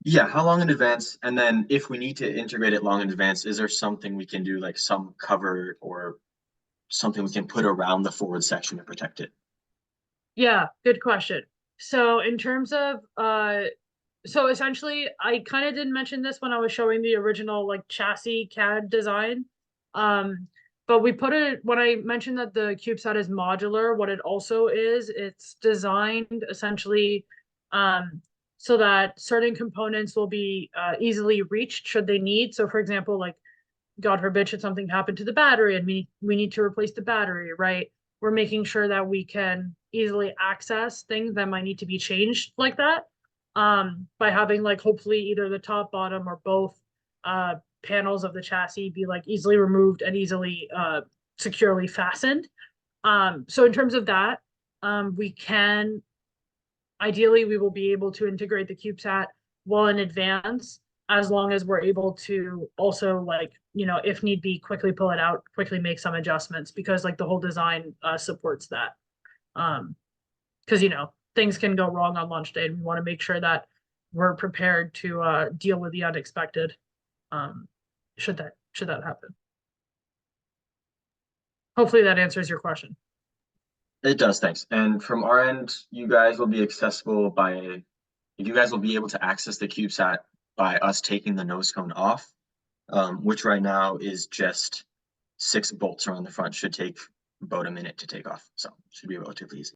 Yeah, how long in advance? And then if we need to integrate it long in advance, is there something we can do, like some cover or something we can put around the forward section to protect it? Yeah, good question. So in terms of so essentially I kind of didn't mention this when I was showing the original like chassis CAD design. But we put it when I mentioned that the CubeSat is modular, what it also is, it's designed essentially so that certain components will be easily reached should they need. So for example, like God forbid, should something happen to the battery and we need to replace the battery, right? We're making sure that we can easily access things that might need to be changed like that. By having like hopefully either the top, bottom, or both panels of the chassis be like easily removed and easily securely fastened. So in terms of that, we can ideally we will be able to integrate the CubeSat well in advance, as long as we're able to also like, if need be, quickly pull it out, quickly make some adjustments, because like the whole design supports that. Because things can go wrong on launch day, and we want to make sure that we're prepared to deal with the unexpected. Should that happen. Hopefully that answers your question. It does, thanks. And from our end, you guys will be accessible by, you guys will be able to access the CubeSat by us taking the nose cone off, which right now is just 6 bolts around the front should take about a minute to take off. So should be relatively easy.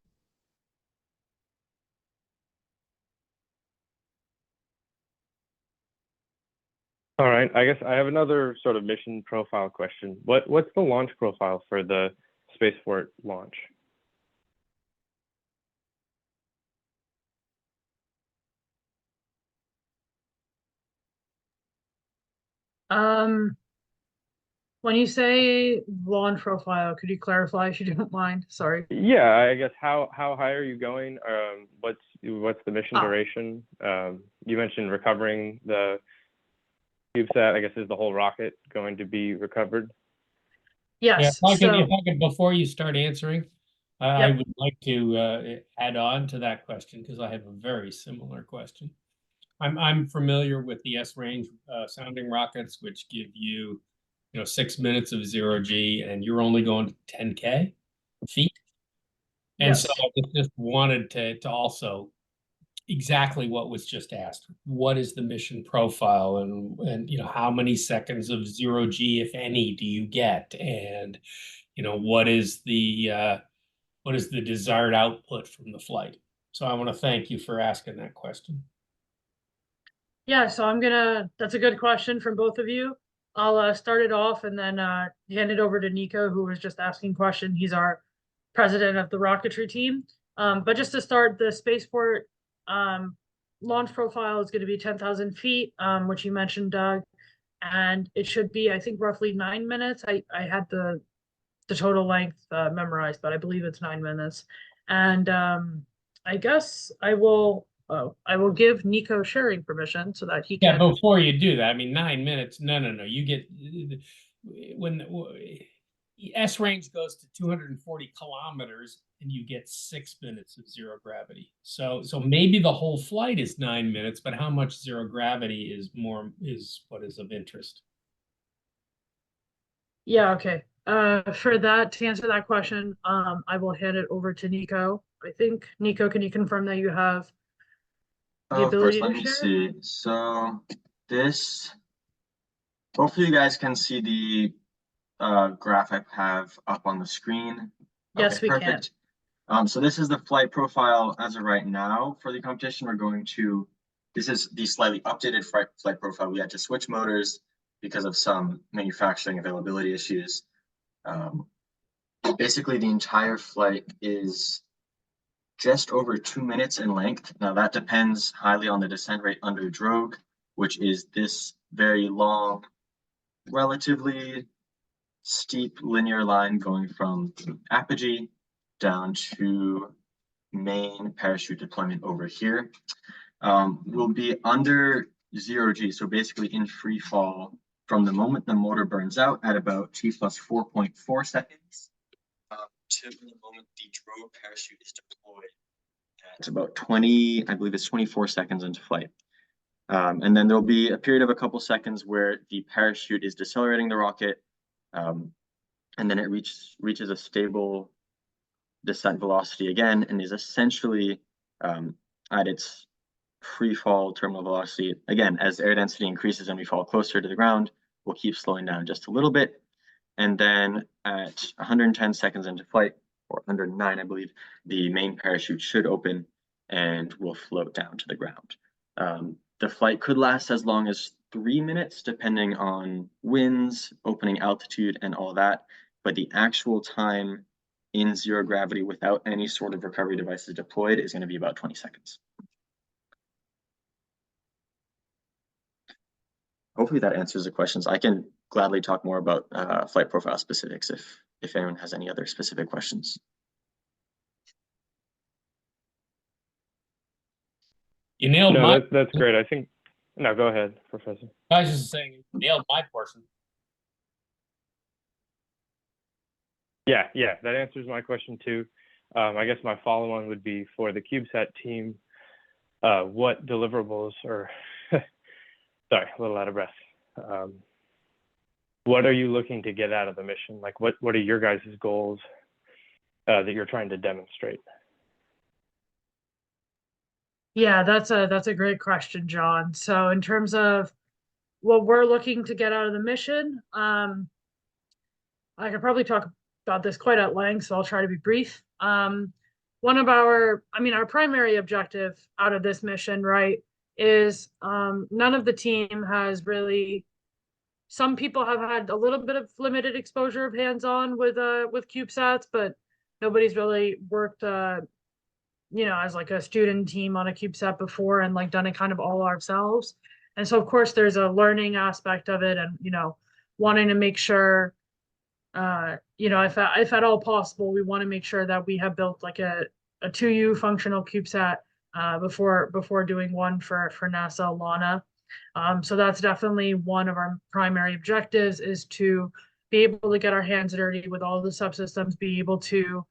All right, I guess I have another sort of mission profile question. What's the launch profile for the Spaceport launch? When you say launch profile, could you clarify if you don't mind? Sorry. Yeah, I guess how high are you going? What's the mission Ah. duration? You mentioned recovering the CubeSat. I guess is the whole rocket going to be recovered? Yeah, Yes, if so I could, before you start answering, I Yep. would like to add on to that question because I have a very similar question. I'm familiar with the S-range sounding rockets, which give you, 6 minutes of 0G, and you're only going to 10K feet. And so yes. I just wanted to also exactly what was just asked. What is the mission profile, and how many seconds of 0G, if any, do you get? And what is the desired output from the flight? So I want to thank you for asking that question. Yeah, so that's a good question from both of you. I'll start it off and then hand it over to Nico, who was just asking question. He's our president of the rocketry team. But just to start, the spaceport launch profile is going to be 10,000 feet, which you mentioned, Doug, and it should be, I think, roughly 9 minutes. I had the total length memorized, but I believe it's 9 minutes. And I guess I will give Nico sharing permission so that he Yeah, can. before you do that, I mean, 9 minutes. No. You get when S range goes to 240 kilometers, and you get 6 minutes of zero gravity. So maybe the whole flight is 9 minutes, but how much zero gravity is what is of interest. Yeah, okay. For that, to answer that question, I will hand it over to Nico. I think, Nico, can you confirm that you have the Of course, ability let to me share? see. So this, hopefully you guys can see the graph I have up on the screen. Yes, Okay, we can. perfect. So this is the flight profile as of right now for the competition. This is the slightly updated flight profile. We had to switch motors because of some manufacturing availability issues. Basically, the entire flight is just over 2 minutes in length. Now that depends highly on the descent rate under drogue, which is this very long, relatively steep linear line going from apogee down to main parachute deployment over here. Will be under 0G, so basically in free fall from the moment the motor burns out at about T plus 4.4 seconds to the moment the drogue parachute is deployed at about 20, I believe it's 24 seconds into flight. And then there'll be a period of a couple seconds where the parachute is decelerating the rocket, and then it reaches a stable descent velocity again and is essentially at its free fall terminal velocity. Again, as air density increases and we fall closer to the ground, we'll keep slowing down just a little bit. And then at 110 seconds into flight, or 109, I believe, the main parachute should open and will float down to the ground. The flight could last as long as 3 minutes, depending on winds, opening altitude, and all that. But the actual time in zero gravity without any sort of recovery devices deployed is going to be about 20 seconds. Hopefully that answers the questions. I can gladly talk more about flight profile specifics if anyone has any other specific questions. You nailed No, that's great. I think, no, go ahead, Professor. I was just saying, you nailed my portion. Yeah, that answers my question too. I guess my follow-on would be for the CubeSat team, what deliverables or, sorry, a little out of breath. What are you looking to get out of the mission? Like what are your guys' goals that you're trying to demonstrate? Yeah, that's a great question, John. So in terms of what we're looking to get out of the mission, I could probably talk about this quite at length, so I'll try to be brief. One of our, I mean, our primary objective out of this mission, right, is none of the team has really, some people have had a little bit of limited exposure of hands-on with CubeSats, but nobody's really worked as like a student team on a CubeSat before and like done it kind of all ourselves. And so of course there's a learning aspect of it and wanting to make sure if at all possible, we want to make sure that we have built like a 2U functional CubeSat before doing one for NASA LANA. So that's definitely one of our primary objectives, is to be able to get our hands dirty with all the subsystems, be able to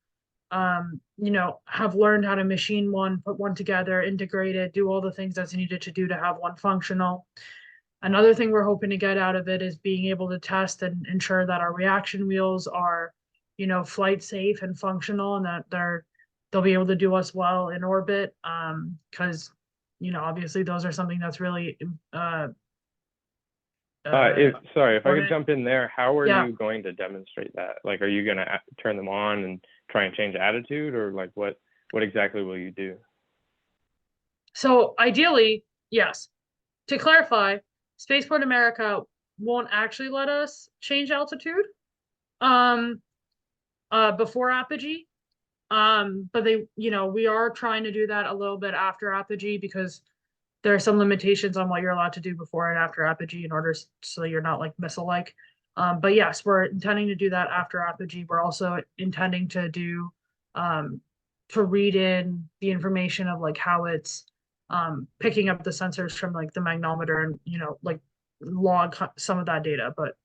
have learned how to machine one, put one together, integrate it, do all the things that's needed to do to have one functional. Another thing we're hoping to get out of it is being able to test and ensure that our reaction wheels are, flight safe and functional, and that they'll be able to do us well in orbit. Because, obviously those are something that's really if I could jump in there, how are Yeah. you going to demonstrate that? Like, are you going to turn them on and try and change attitude, or like what exactly will you do? So ideally, yes. To clarify, Spaceport America won't actually let us change altitude before apogee. But we are trying to do that a little bit after apogee, because there are some limitations on what you're allowed to do before and after apogee in order so you're not like missile-like. But yes, we're intending to do that after apogee. We're also intending to do to read in the information of like how it's picking up the sensors from like the magnometer and like log some of that data. But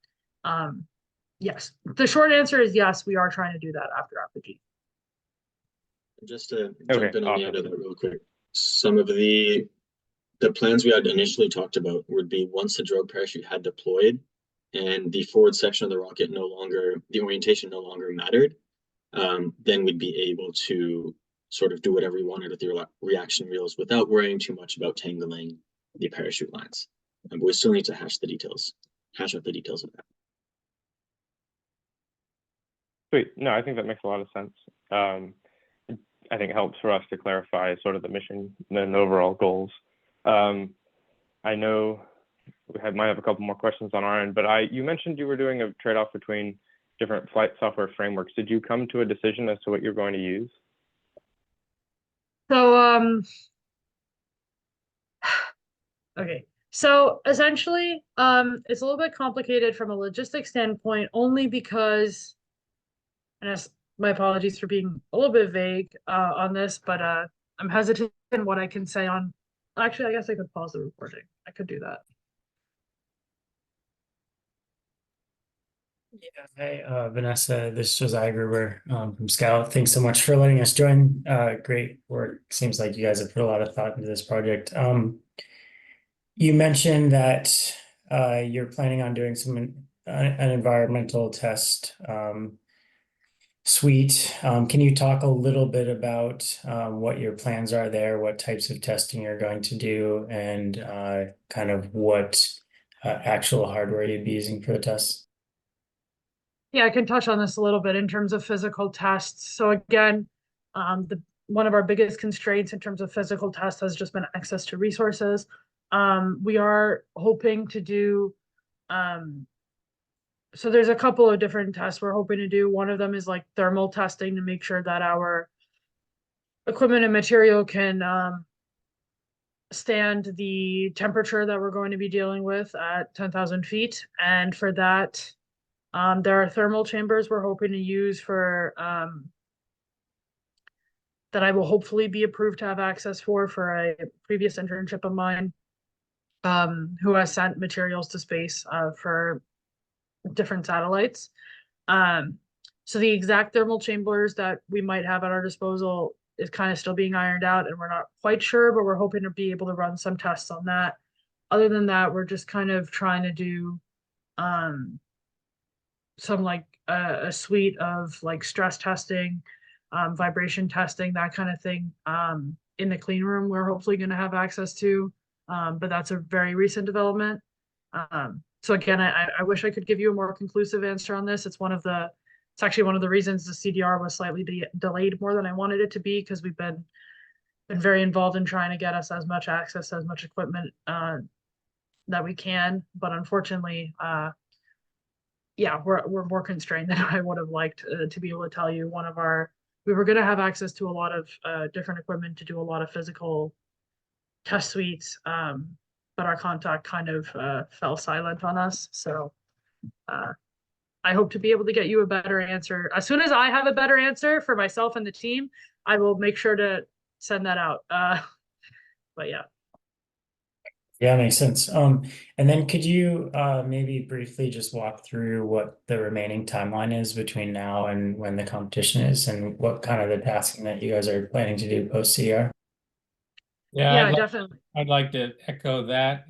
yes, the short answer is yes, we are trying to do that after apogee. Just to Okay, jump in on the end awesome. of that real quick, some of the plans we had initially talked about would be once the drogue parachute had deployed and the forward section of the rocket the orientation no longer mattered, then we'd be able to sort of do whatever we wanted with the reaction wheels without worrying too much about tangling the parachute lines. But we still need to hash out the details of that. Sweet. No, I think that makes a lot of sense. I think it helps for us to clarify sort of the mission and the overall goals. I know we might have a couple more questions on our end, but you mentioned you were doing a trade-off between different flight software frameworks. Did you come to a decision as to what you're going to use? So okay. So essentially, it's a little bit complicated from a logistics standpoint, only because, and my apologies for being a little bit vague on this, but I'm hesitant in what I can say on. Actually, I guess I could pause the recording. I could do that. Yeah, hey, Vanessa, this is Josiah Gruber from Scout. Thanks so much for letting us join. Great work. Seems like you guys have put a lot of thought into this project. You mentioned that you're planning on doing an environmental test suite. Can you talk a little bit about what your plans are there, what types of testing you're going to do, and kind of what actual hardware you'd be using for the tests? Yeah, I can touch on this a little bit in terms of physical tests. So again, one of our biggest constraints in terms of physical tests has just been access to resources. We are hoping to do, so there's a couple of different tests we're hoping to do. One of them is like thermal testing to make sure that our equipment and material can stand the temperature that we're going to be dealing with at 10,000 feet. And for that, there are thermal chambers we're hoping to use for that I will hopefully be approved to have access for a previous internship of mine who has sent materials to space for different satellites. So the exact thermal chambers that we might have at our disposal is kind of still being ironed out, and we're not quite sure, but we're hoping to be able to run some tests on that. Other than that, we're just kind of trying to do some like a suite of like stress testing, vibration testing, that kind of thing in the clean room we're hopefully going to have access to. But that's a very recent development. So again, I wish I could give you a more conclusive answer on this. It's actually one of the reasons the CDR was slightly delayed more than I wanted it to be, because we've been very involved in trying to get us as much access, as much equipment that we can. But unfortunately, yeah, we're more constrained than I would have liked to be able to tell you. We were going to have access to a lot of different equipment to do a lot of physical test suites, but our contact kind of fell silent on us. So I hope to be able to get you a better answer. As soon as I have a better answer for myself and the team, I will make sure to send that out. But yeah. Yeah, makes sense. And then could you maybe briefly just walk through what the remaining timeline is between now and when the competition is, and what kind of the tasking that you guys are planning to do post CR? Yeah, definitely. I'd like to echo that.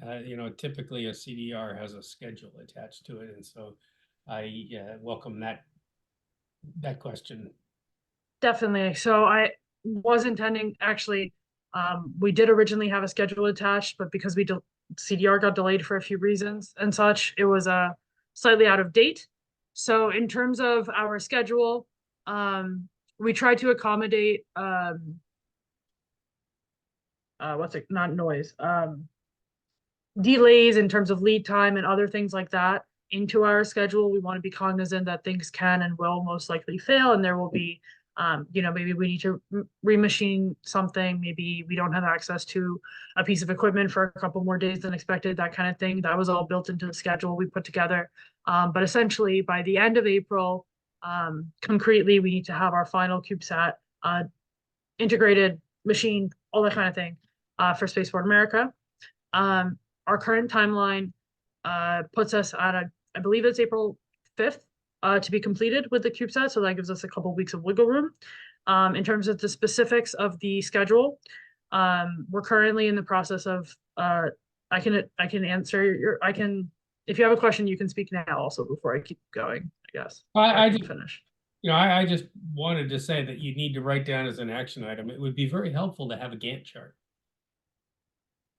Typically a CDR has a schedule attached to it, and so I welcome that question. Definitely. So I was intending, actually, we did originally have a schedule attached, but because CDR got delayed for a few reasons and such, it was slightly out of date. So in terms of our schedule, we tried to accommodate not noise, delays in terms of lead time and other things like that into our schedule. We want to be cognizant that things can and will most likely fail, and there will be maybe we need to remachine something. Maybe we don't have access to a piece of equipment for a couple more days than expected, that kind of thing. That was all built into the schedule we put together. But essentially, by the end of April, concretely, we need to have our final CubeSat integrated machine, all that kind of thing, for Spaceport America. Our current timeline puts us at I believe it's April 5th to be completed with the CubeSat. So that gives us a couple of weeks of wiggle room. In terms of the specifics of the schedule, we're currently in the process of, I can answer if you have a question, you can speak now also before I keep going, I guess. I can just finish. I just wanted to say that you need to write down as an action item. It would be very helpful to have a Gantt chart.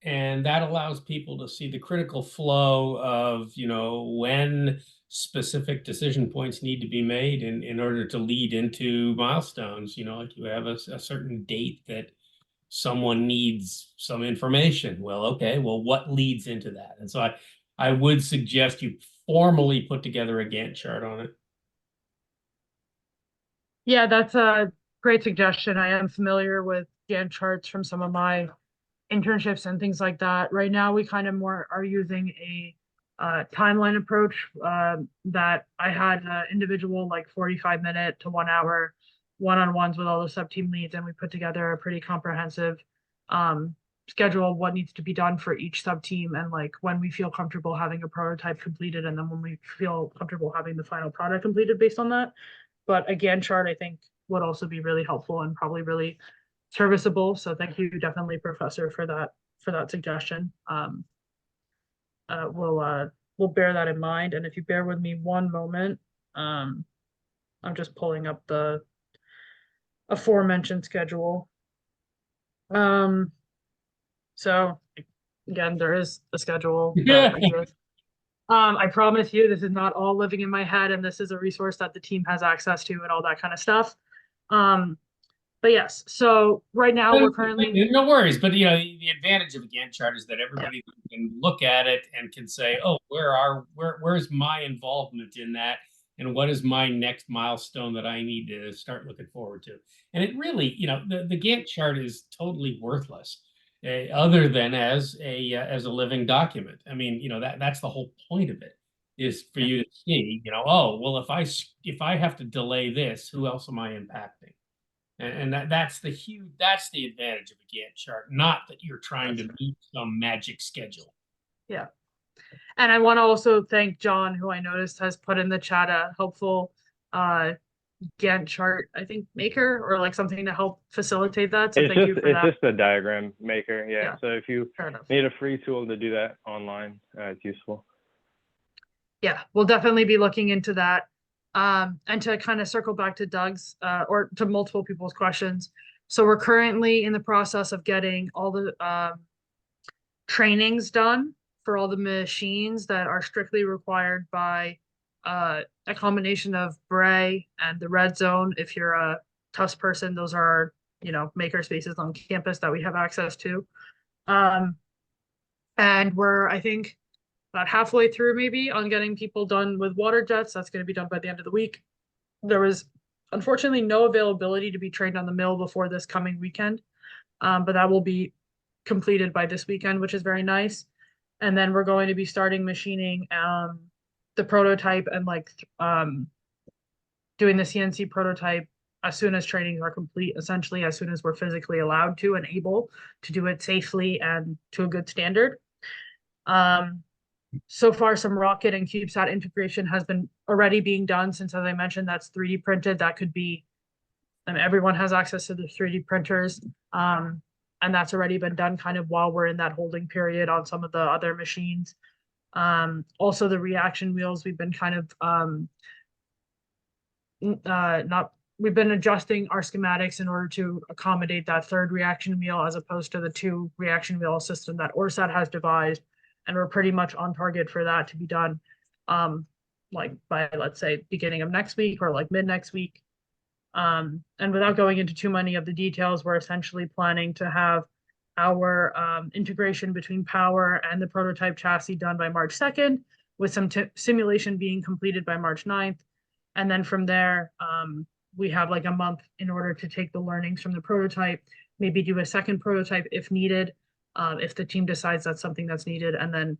And that allows people to see the critical flow of, when specific decision points need to be made in order to lead into milestones. Like you have a certain date that someone needs some information. Well, okay, what leads into that? And so I would suggest you formally put together a Gantt chart on it. Yeah, that's a great suggestion. I am familiar with Gantt charts from some of my internships and things like that. Right now, we kind of more are using a timeline approach that I had an individual like 45-minute to 1 hour one-on-ones with all the sub-team leads, and we put together a pretty comprehensive schedule of what needs to be done for each sub-team, and like when we feel comfortable having a prototype completed, and then when we feel comfortable having the final product completed based on that. But a Gantt chart, I think, would also be really helpful and probably really serviceable. So thank you, definitely, Professor, for that suggestion. We'll bear that in mind. And if you bear with me one moment, I'm just pulling up the aforementioned schedule. So again, there is a schedule. Yeah. I promise you, this is not all living in my head, and this is a resource that the team has access to and all that kind of stuff. But yes, so right now we're currently no worries, but the advantage of a Gantt chart is that everybody can look at it and can say, oh, where's my involvement in that, and what is my next milestone that I need to start looking forward to. And it really, the Gantt chart is totally worthless, other than as a living document. I mean, that's the whole point of it, is for you to see, oh, well, if I have to delay this, who else am I impacting? And that's the advantage of a Gantt chart, not that you're trying to meet some magic schedule. Yeah. And I want to also thank John, who I noticed has put in the chat a helpful Gantt chart, I think, maker, or like something to help facilitate that. So thank you for that. It's just a diagram maker. Yeah. So if you need a free tool to do that online, it's useful. Yeah, we'll definitely be looking into that. And to kind of circle back to Doug's or to multiple people's questions. So we're currently in the process of getting all the trainings done for all the machines that are strictly required by a combination of Bray and the red zone. If you're a Tufts person, those are, maker spaces on campus that we have access to. And we're, I think, about halfway through maybe on getting people done with water jets. That's going to be done by the end of the week. There was unfortunately no availability to be trained on the mill before this coming weekend, but that will be completed by this weekend, which is very nice. And then we're going to be starting machining the prototype and doing the CNC prototype as soon as trainings are complete, essentially as soon as we're physically allowed to and able to do it safely and to a good standard. So far, some rocket and CubeSat integration has been already being done since, as I mentioned, that's 3D printed. That could be, everyone has access to the 3D printers. And that's already been done kind of while we're in that holding period on some of the other machines. Also the reaction wheels, we've been kind of we've been adjusting our schematics in order to accommodate that third reaction wheel as opposed to the 2 reaction wheel system that ORSAT has devised. And we're pretty much on target for that to be done by, let's say, beginning of next week or mid next week. And without going into too many of the details, we're essentially planning to have our integration between power and the prototype chassis done by March 2nd, with some simulation being completed by March 9th. And then from there, we have a month in order to take the learnings from the prototype, maybe do a second prototype if needed, if the team decides that's something that's needed. And then,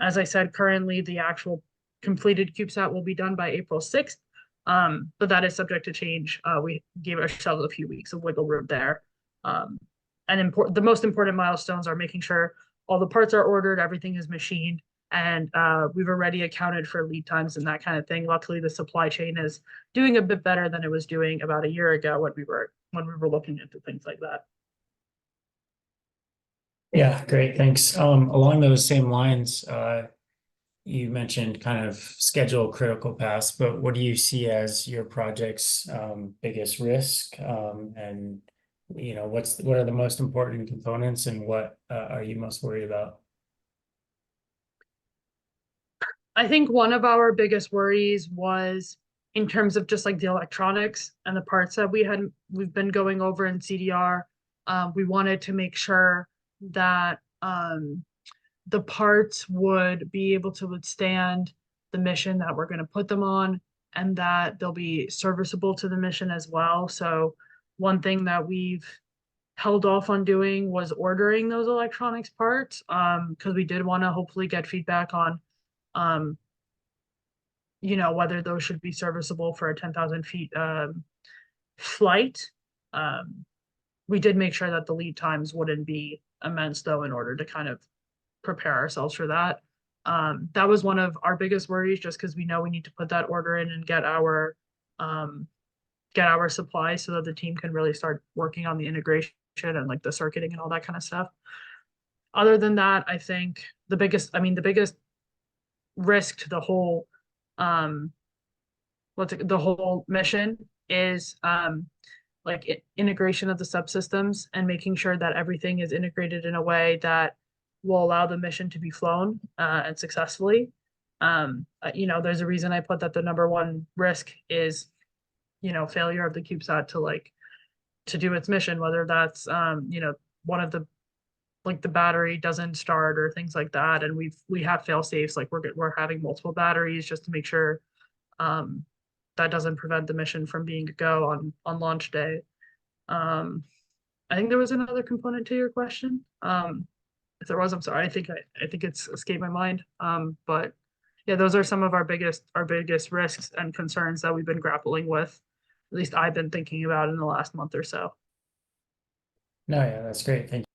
as I said, currently the actual completed CubeSat will be done by April 6th. But that is subject to change. We gave ourselves a few weeks of wiggle room there. And the most important milestones are making sure all the parts are ordered, everything is machined, and we've already accounted for lead times and that kind of thing. Luckily, the supply chain is doing a bit better than it was doing about a year ago when we were looking into things like that. Yeah, great, thanks. Along those same lines, you mentioned kind of schedule critical paths, but what do you see as your project's biggest risk? And what are the most important components, and what are you most worried about? I think one of our biggest worries was in terms of just the electronics and the parts that we've been going over in CDR. We wanted to make sure that the parts would be able to withstand the mission that we're going to put them on, and that they'll be serviceable to the mission as well. So one thing that we've held off on doing was ordering those electronics parts, because we did want to hopefully get feedback on whether those should be serviceable for a 10,000 feet flight. We did make sure that the lead times wouldn't be immense, though, in order to kind of prepare ourselves for that. That was one of our biggest worries, just because we know we need to put that order in and get our supplies so that the team can really start working on the integration and the circuiting and all that kind of stuff. Other than that, I think the biggest risk to the whole mission is integration of the subsystems and making sure that everything is integrated in a way that will allow the mission to be flown and successfully. There's a reason I put that the number one risk is, failure of the CubeSat to do its mission, whether that's, one of the battery doesn't start or things like that. And we have fail safes, we're having multiple batteries just to make sure that doesn't prevent the mission from being a go on launch day. I think there was another component to your question. If there was, I'm sorry. I think it's escaped my mind. But yeah, those are some of our biggest risks and concerns that we've been grappling with. At least I've been thinking about in the last month or so. No, yeah, that's great. Thank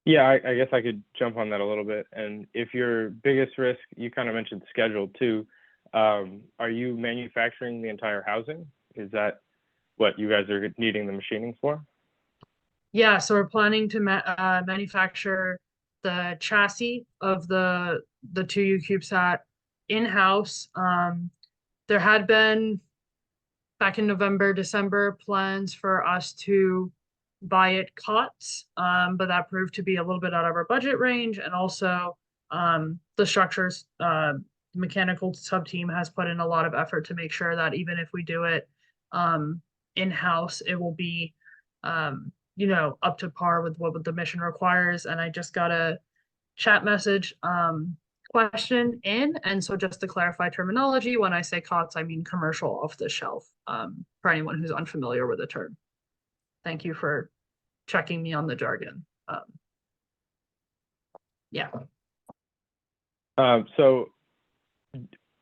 you. Yeah, I guess I could jump on that a little bit. And if your biggest risk, you kind of mentioned schedule too. Are you manufacturing the entire housing? Is that what you guys are needing the machining for? Yeah, so we're planning to manufacture the chassis of the 2U CubeSat in-house. There had been, back in November, December, plans for us to buy it COTS, but that proved to be a little bit out of our budget range. And also the structures, mechanical sub team has put in a lot of effort to make sure that even if we do it in-house, it will be you know, up to par with what the mission requires. And I just got a chat message question in. And so just to clarify terminology, when I say COTS, I mean commercial off the shelf, for anyone who's unfamiliar with the term. Thank you for checking me on the jargon. Yeah. So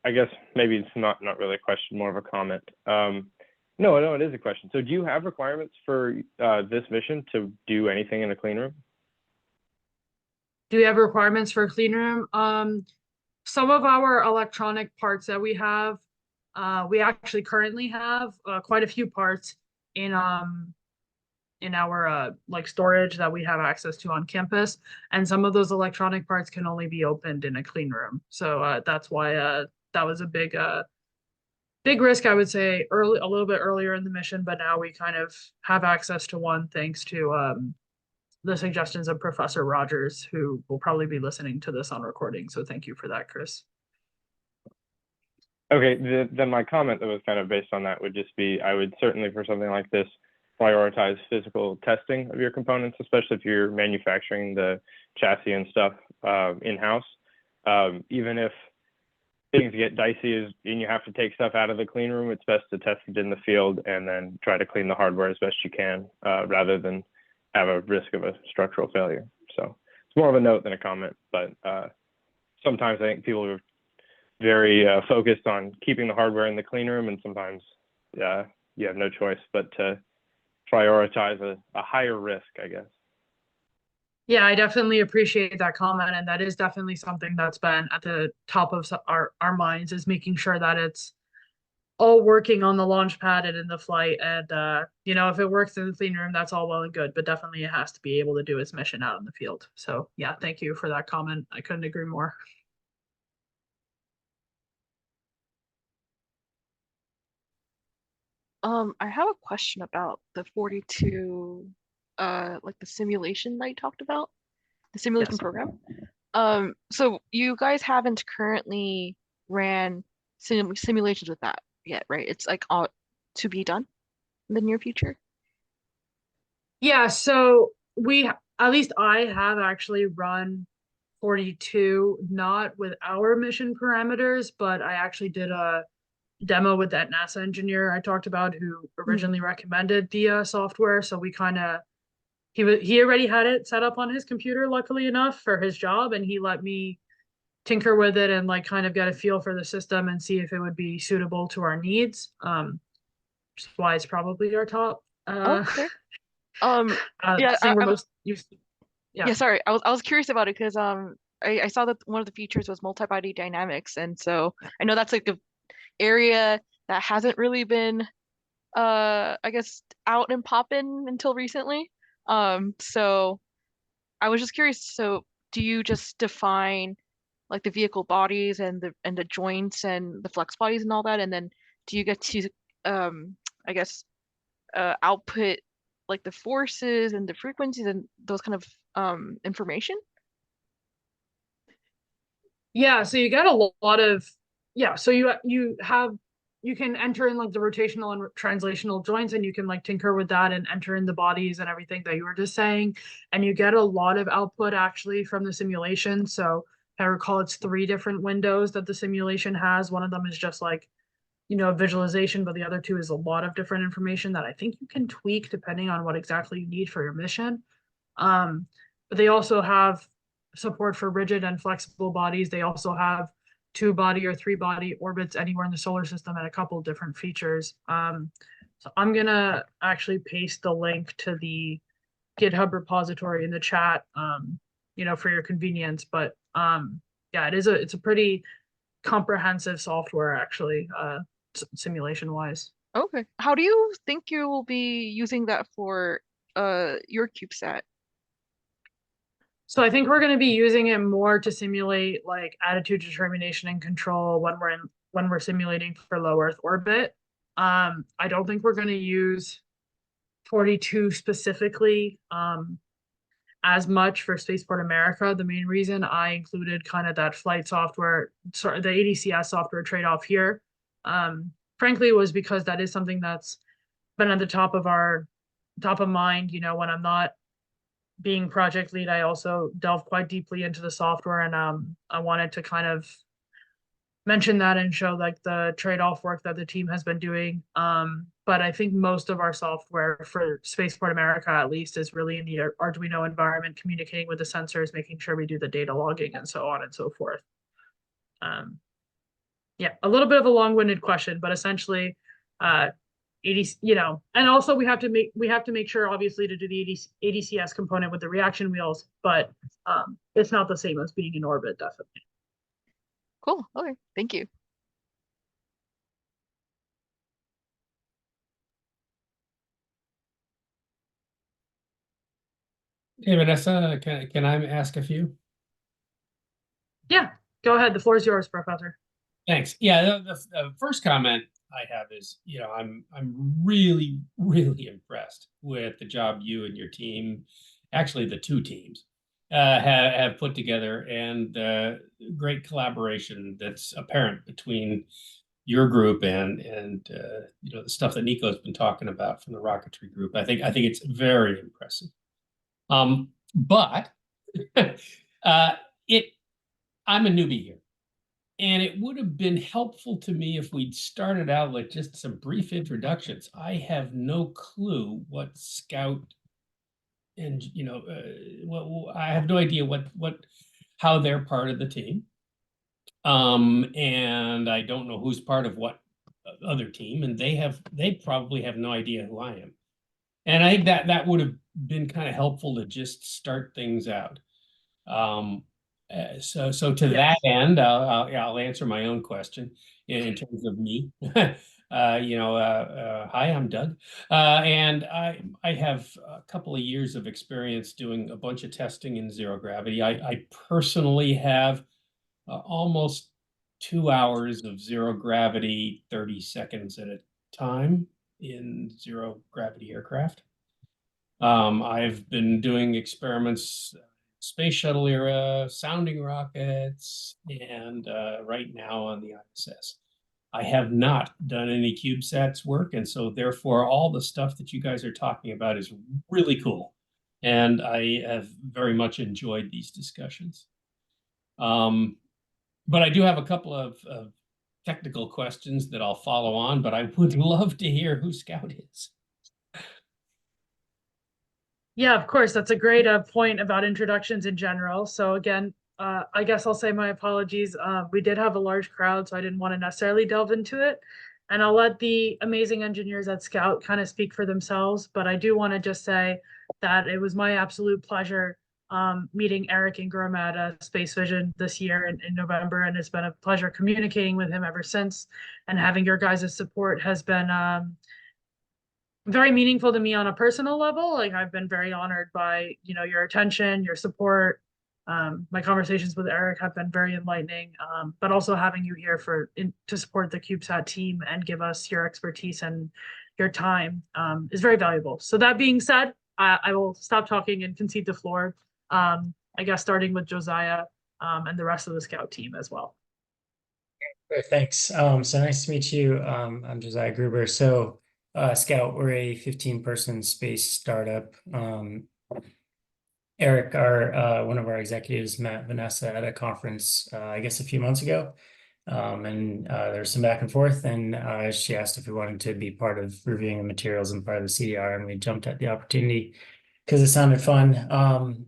I guess maybe it's not really a question, more of a comment. No, it is a question. So do you have requirements for this mission to do anything in a clean room? Do we have requirements for a clean room? Some of our electronic parts that we have, we actually currently have quite a few parts in our like storage that we have access to on campus, and some of those electronic parts can only be opened in a clean room. So that's why that was a big risk, I would say, a little bit earlier in the mission, but now we kind of have access to one thanks to the suggestions of Professor Rogers, who will probably be listening to this on recording. So thank you for that, Chris. Okay, then my comment that was kind of based on that would just be, I would certainly, for something like this, prioritize physical testing of your components, especially if you're manufacturing the chassis and stuff in-house. Even if things get dicey and you have to take stuff out of the clean room, it's best to test it in the field and then try to clean the hardware as best you can, rather than have a risk of a structural failure. So it's more of a note than a comment, but sometimes I think people are very focused on keeping the hardware in the clean room, and sometimes you have no choice but to prioritize a higher risk, I guess. Yeah, I definitely appreciate that comment, and that is definitely something that's been at the top of our minds, is making sure that it's all working on the launch pad and in the flight. And you know, if it works in the clean room, that's all well and good, but definitely it has to be able to do its mission out in the field. So yeah, thank you for that comment. I couldn't agree more. I have a question about the 42, like the simulation that you talked about, the simulation Yes. program. So you guys haven't currently ran simulations with that yet, right? It's like to be done in the near future. Yeah, so at least I have actually run 42, not with our mission parameters, but I actually did a demo with that NASA engineer I talked about, who originally recommended the software. So we kind of, he already had it set up on his computer, luckily enough, for his job, and he let me tinker with it and like kind of get a feel for the system and see if it would be suitable to our needs. Which is why it's probably our top Okay. Yeah, thing we're most used to. yeah, sorry. I was curious about it because I saw that one of the features was multi-body dynamics, and so I know that's like a area that hasn't really been I guess out and popping until recently. So I was just curious, so do you just define like the vehicle bodies and the joints and the flex bodies and all that, and then do you get to I guess output like the forces and the frequencies and those kind of information? Yeah, so you get a lot of, yeah, so you can enter in like the rotational and translational joints, and you can like tinker with that and enter in the bodies and everything that you were just saying, and you get a lot of output actually from the simulation. So if I recall, it's 3 different windows that the simulation has. One of them is just like, you know, visualization, but the other 2 is a lot of different information that I think you can tweak depending on what exactly you need for your mission. But they also have support for rigid and flexible bodies. They also have 2-body or 3-body orbits anywhere in the solar system and a couple of different features. So I'm gonna actually paste the link to the GitHub repository in the chat, you know, for your convenience. But yeah, it's a pretty comprehensive software actually, simulation wise. Okay. How do you think you will be using that for your CubeSat? So I think we're going to be using it more to simulate like attitude determination and control when we're simulating for low Earth orbit. I don't think we're going to use 42 specifically as much for Spaceport America. The main reason I included kind of that flight software, sorry, the ADCS software trade-off here, frankly, was because that is something that's been at the top of mind. You know, when I'm not being project lead, I also delve quite deeply into the software, and I wanted to kind of mention that and show like the trade-off work that the team has been doing. But I think most of our software for Spaceport America, at least, is really in the Arduino environment, communicating with the sensors, making sure we do the data logging and so on and so forth. Yeah, a little bit of a long-winded question, but essentially, you know, and also we have to make sure, obviously, to do the ADCS component with the reaction wheels, but it's not the same as being in orbit, definitely. Cool. Okay. Thank you. Hey, Vanessa, can I ask a few? Yeah, go ahead. The floor is yours, Professor. Thanks. Yeah, the first comment I have is, you know, I'm really, really impressed with the job you and your team, actually the two teams, have put together, and great collaboration that's apparent between your group and you know, the stuff that Nico's been talking about from the rocketry group. I think it's very impressive. But I'm a newbie here. And it would have been helpful to me if we'd started out with just some brief introductions. I have no clue what Scout, and you know, I have no idea how they're part of the team. And I don't know who's part of what other team, and they probably have no idea who I am. And I think that would have been kind of helpful to just start things out. So to that end, I'll answer my own question in terms of me. You know, hi, I'm Doug, and I have a couple of years of experience doing a bunch of testing in zero gravity. I personally have almost 2 hours of zero gravity, 30 seconds at a time in zero gravity aircraft. I've been doing experiments, space shuttle era, sounding rockets, and right now on the ISS. I have not done any CubeSats work, and so therefore all the stuff that you guys are talking about is really cool. And I have very much enjoyed these discussions. But I do have a couple of technical questions that I'll follow on, but I would love to hear who Scout is. Yeah, of course. That's a great point about introductions in general. So again, I guess I'll say my apologies. We did have a large crowd, so I didn't want to necessarily delve into it. And I'll let the amazing engineers at Scout kind of speak for themselves. But I do want to just say that it was my absolute pleasure meeting Eric Ingram at Space Vision this year in November. And it's been a pleasure communicating with him ever since. And having your guys' support has been very meaningful to me on a personal level. Like, I've been very honored by, you know, your attention, your support. My conversations with Eric have been very enlightening, but also having you here to support the CubeSat team and give us your expertise and your time is very valuable. So that being said, I will stop talking and concede the floor. I guess starting with Josiah and the rest of the Scout team as well. Great, thanks. So nice to meet you. I'm Josiah Gruber. So Scout, we're a 15-person space startup. Eric, one of our executives, met Vanessa at a conference, I guess a few months ago. And there's some back and forth, and she asked if we wanted to be part of reviewing the materials and part of the CDR, and we jumped at the opportunity because it sounded fun.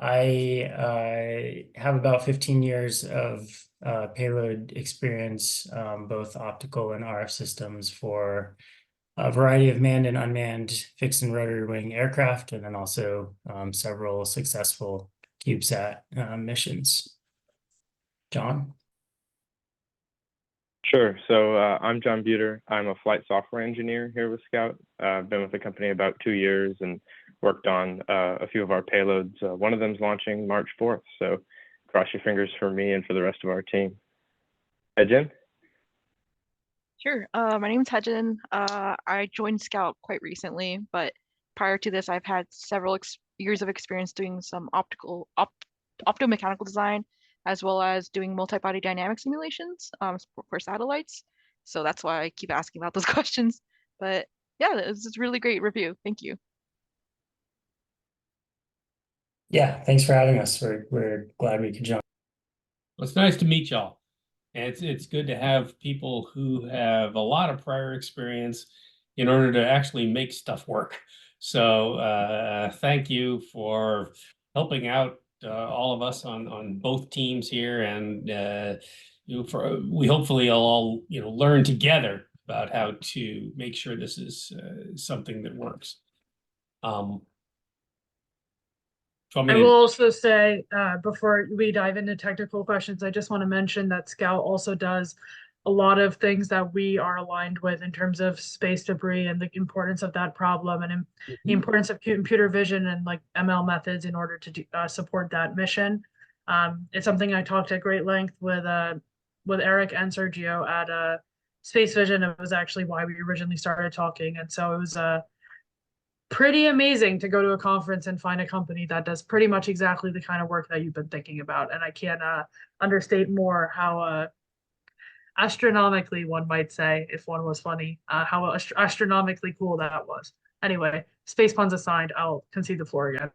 I have about 15 years of payload experience, both optical and RF systems for a variety of manned and unmanned fixed and rotary wing aircraft, and then also several successful CubeSat missions. John? Sure. So I'm John Buter. I'm a flight software engineer here with Scout. I've been with the company about 2 years and worked on a few of our payloads. One of them's launching March 4th. So cross your fingers for me and for the rest of our team. Jen? Sure. My name's Hedgen. I joined Scout quite recently, but prior to this, I've had several years of experience doing some optomechanical design, as well as doing multi-body dynamic simulations for satellites. So that's why I keep asking about those questions. But yeah, this is a really great review. Thank you. Yeah, thanks for having us. We're glad we could jump. Well, it's nice to meet y'all. And it's good to have people who have a lot of prior experience in order to actually make stuff work. So thank you for helping out all of us on both teams here, and we hopefully all learn together about how to make sure this is something that works. I will also say, before we dive into technical questions, I just want to mention that Scout also does a lot of things that we are aligned with in terms of space debris and the importance of that problem, and the importance of computer vision and like ML methods in order to support that mission. It's something I talked at great length with Eric and Sergio at Space Vision. It was actually why we originally started talking, and so it was pretty amazing to go to a conference and find a company that does pretty much exactly the kind of work that you've been thinking about. And I can't understate more how astronomically, one might say, if one was funny, how astronomically cool that was. Anyway, space puns aside, I'll concede the floor again.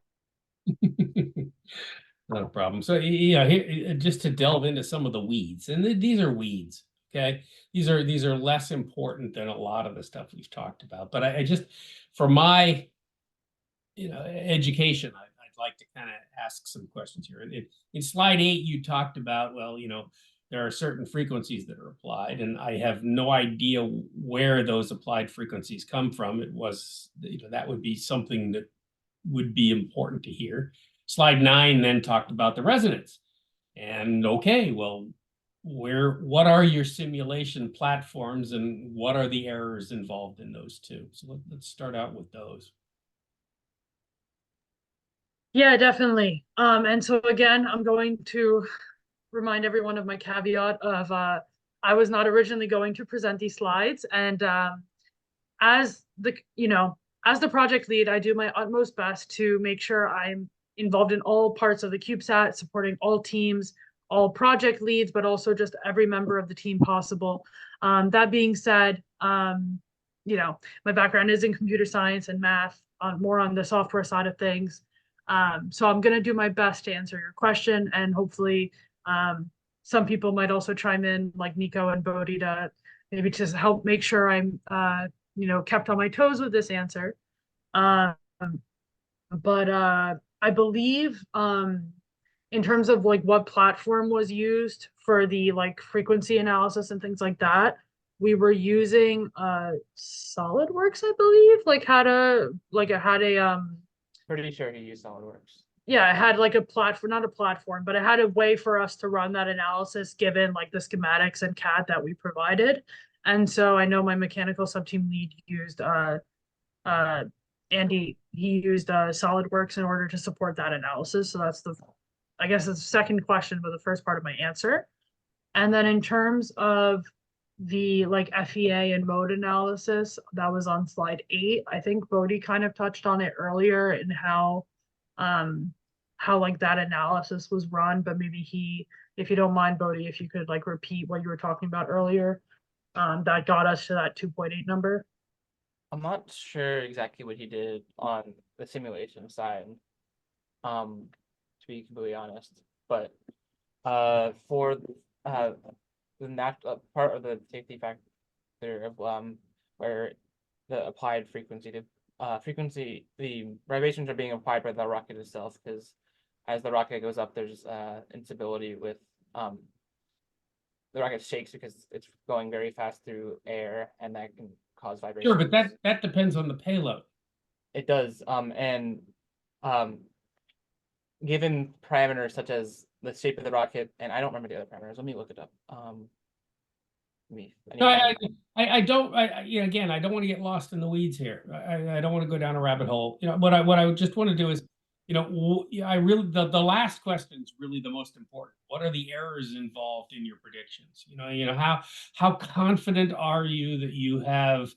Not a problem. So here, just to delve into some of the weeds, and these are weeds. Okay, these are less important than a lot of the stuff we've talked about. But I just, for my education, I'd like to kind of ask some questions here. In slide 8, you talked about, well, there are certain frequencies that are applied, and I have no idea where those applied frequencies come from. It was, that would be something that would be important to hear. Slide 9 then talked about the resonance, and okay, well, what are your simulation platforms, and what are the errors involved in those two? So let's start out with those. Yeah, definitely. And so again, I'm going to remind everyone of my caveat of I was not originally going to present these slides, and as the project lead, I do my utmost best to make sure I'm involved in all parts of the CubeSat, supporting all teams, all project leads, but also just every member of the team possible. That being said, my background is in computer science and math, more on the software side of things. So I'm going to do my best to answer your question, and hopefully some people might also chime in, like Nico and Bodhi, to maybe just help make sure I'm kept on my toes with this answer. But I believe in terms of like what platform was used for the like frequency analysis and things like that, we were using SolidWorks, I believe. Pretty sure he used SolidWorks. Yeah, I had like a platform, not a platform, but I had a way for us to run that analysis given like the schematics and CAD that we provided. And so I know my mechanical subteam lead used Andy, he used SolidWorks in order to support that analysis. So that's I guess the second question, but the first part of my answer. And then in terms of the like FEA and mode analysis, that was on slide 8. I think Bodhi kind of touched on it earlier in how like that analysis was run, but maybe if you don't mind, Bodhi, if you could like repeat what you were talking about earlier, that got us to that 2.8 number. I'm not sure exactly what he did on the simulation side, to be completely honest. But for the natural part of the safety factor of where the applied frequency, the vibrations are being applied by the rocket itself, because as the rocket goes up, there's instability with the rocket shakes because it's going very fast through air, and that can cause vibrations. Sure, but that depends on the payload. It does, and given parameters such as the shape of the rocket, and I don't remember the other parameters. Let me look it up. I don't. Again, I don't want to get lost in the weeds here. I don't want to go down a rabbit hole. What I just want to do is, I really the last question is really the most important. What are the errors involved in your predictions? How confident are you that you have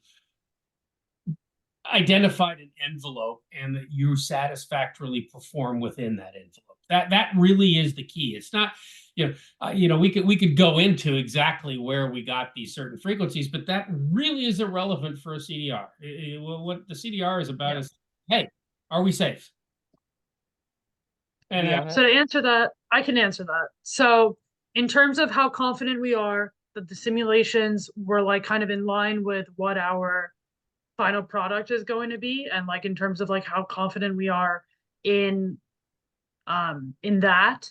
identified an envelope and that you satisfactorily perform within that envelope. That really is the key. It's not, we could go into exactly where we got these certain frequencies, but that really is irrelevant for a CDR. What the CDR is about is, hey, are we safe? And Yeah. So to answer that, I can answer that. So in terms of how confident we are that the simulations were like kind of in line with what our final product is going to be, and like in terms of like how confident we are in that,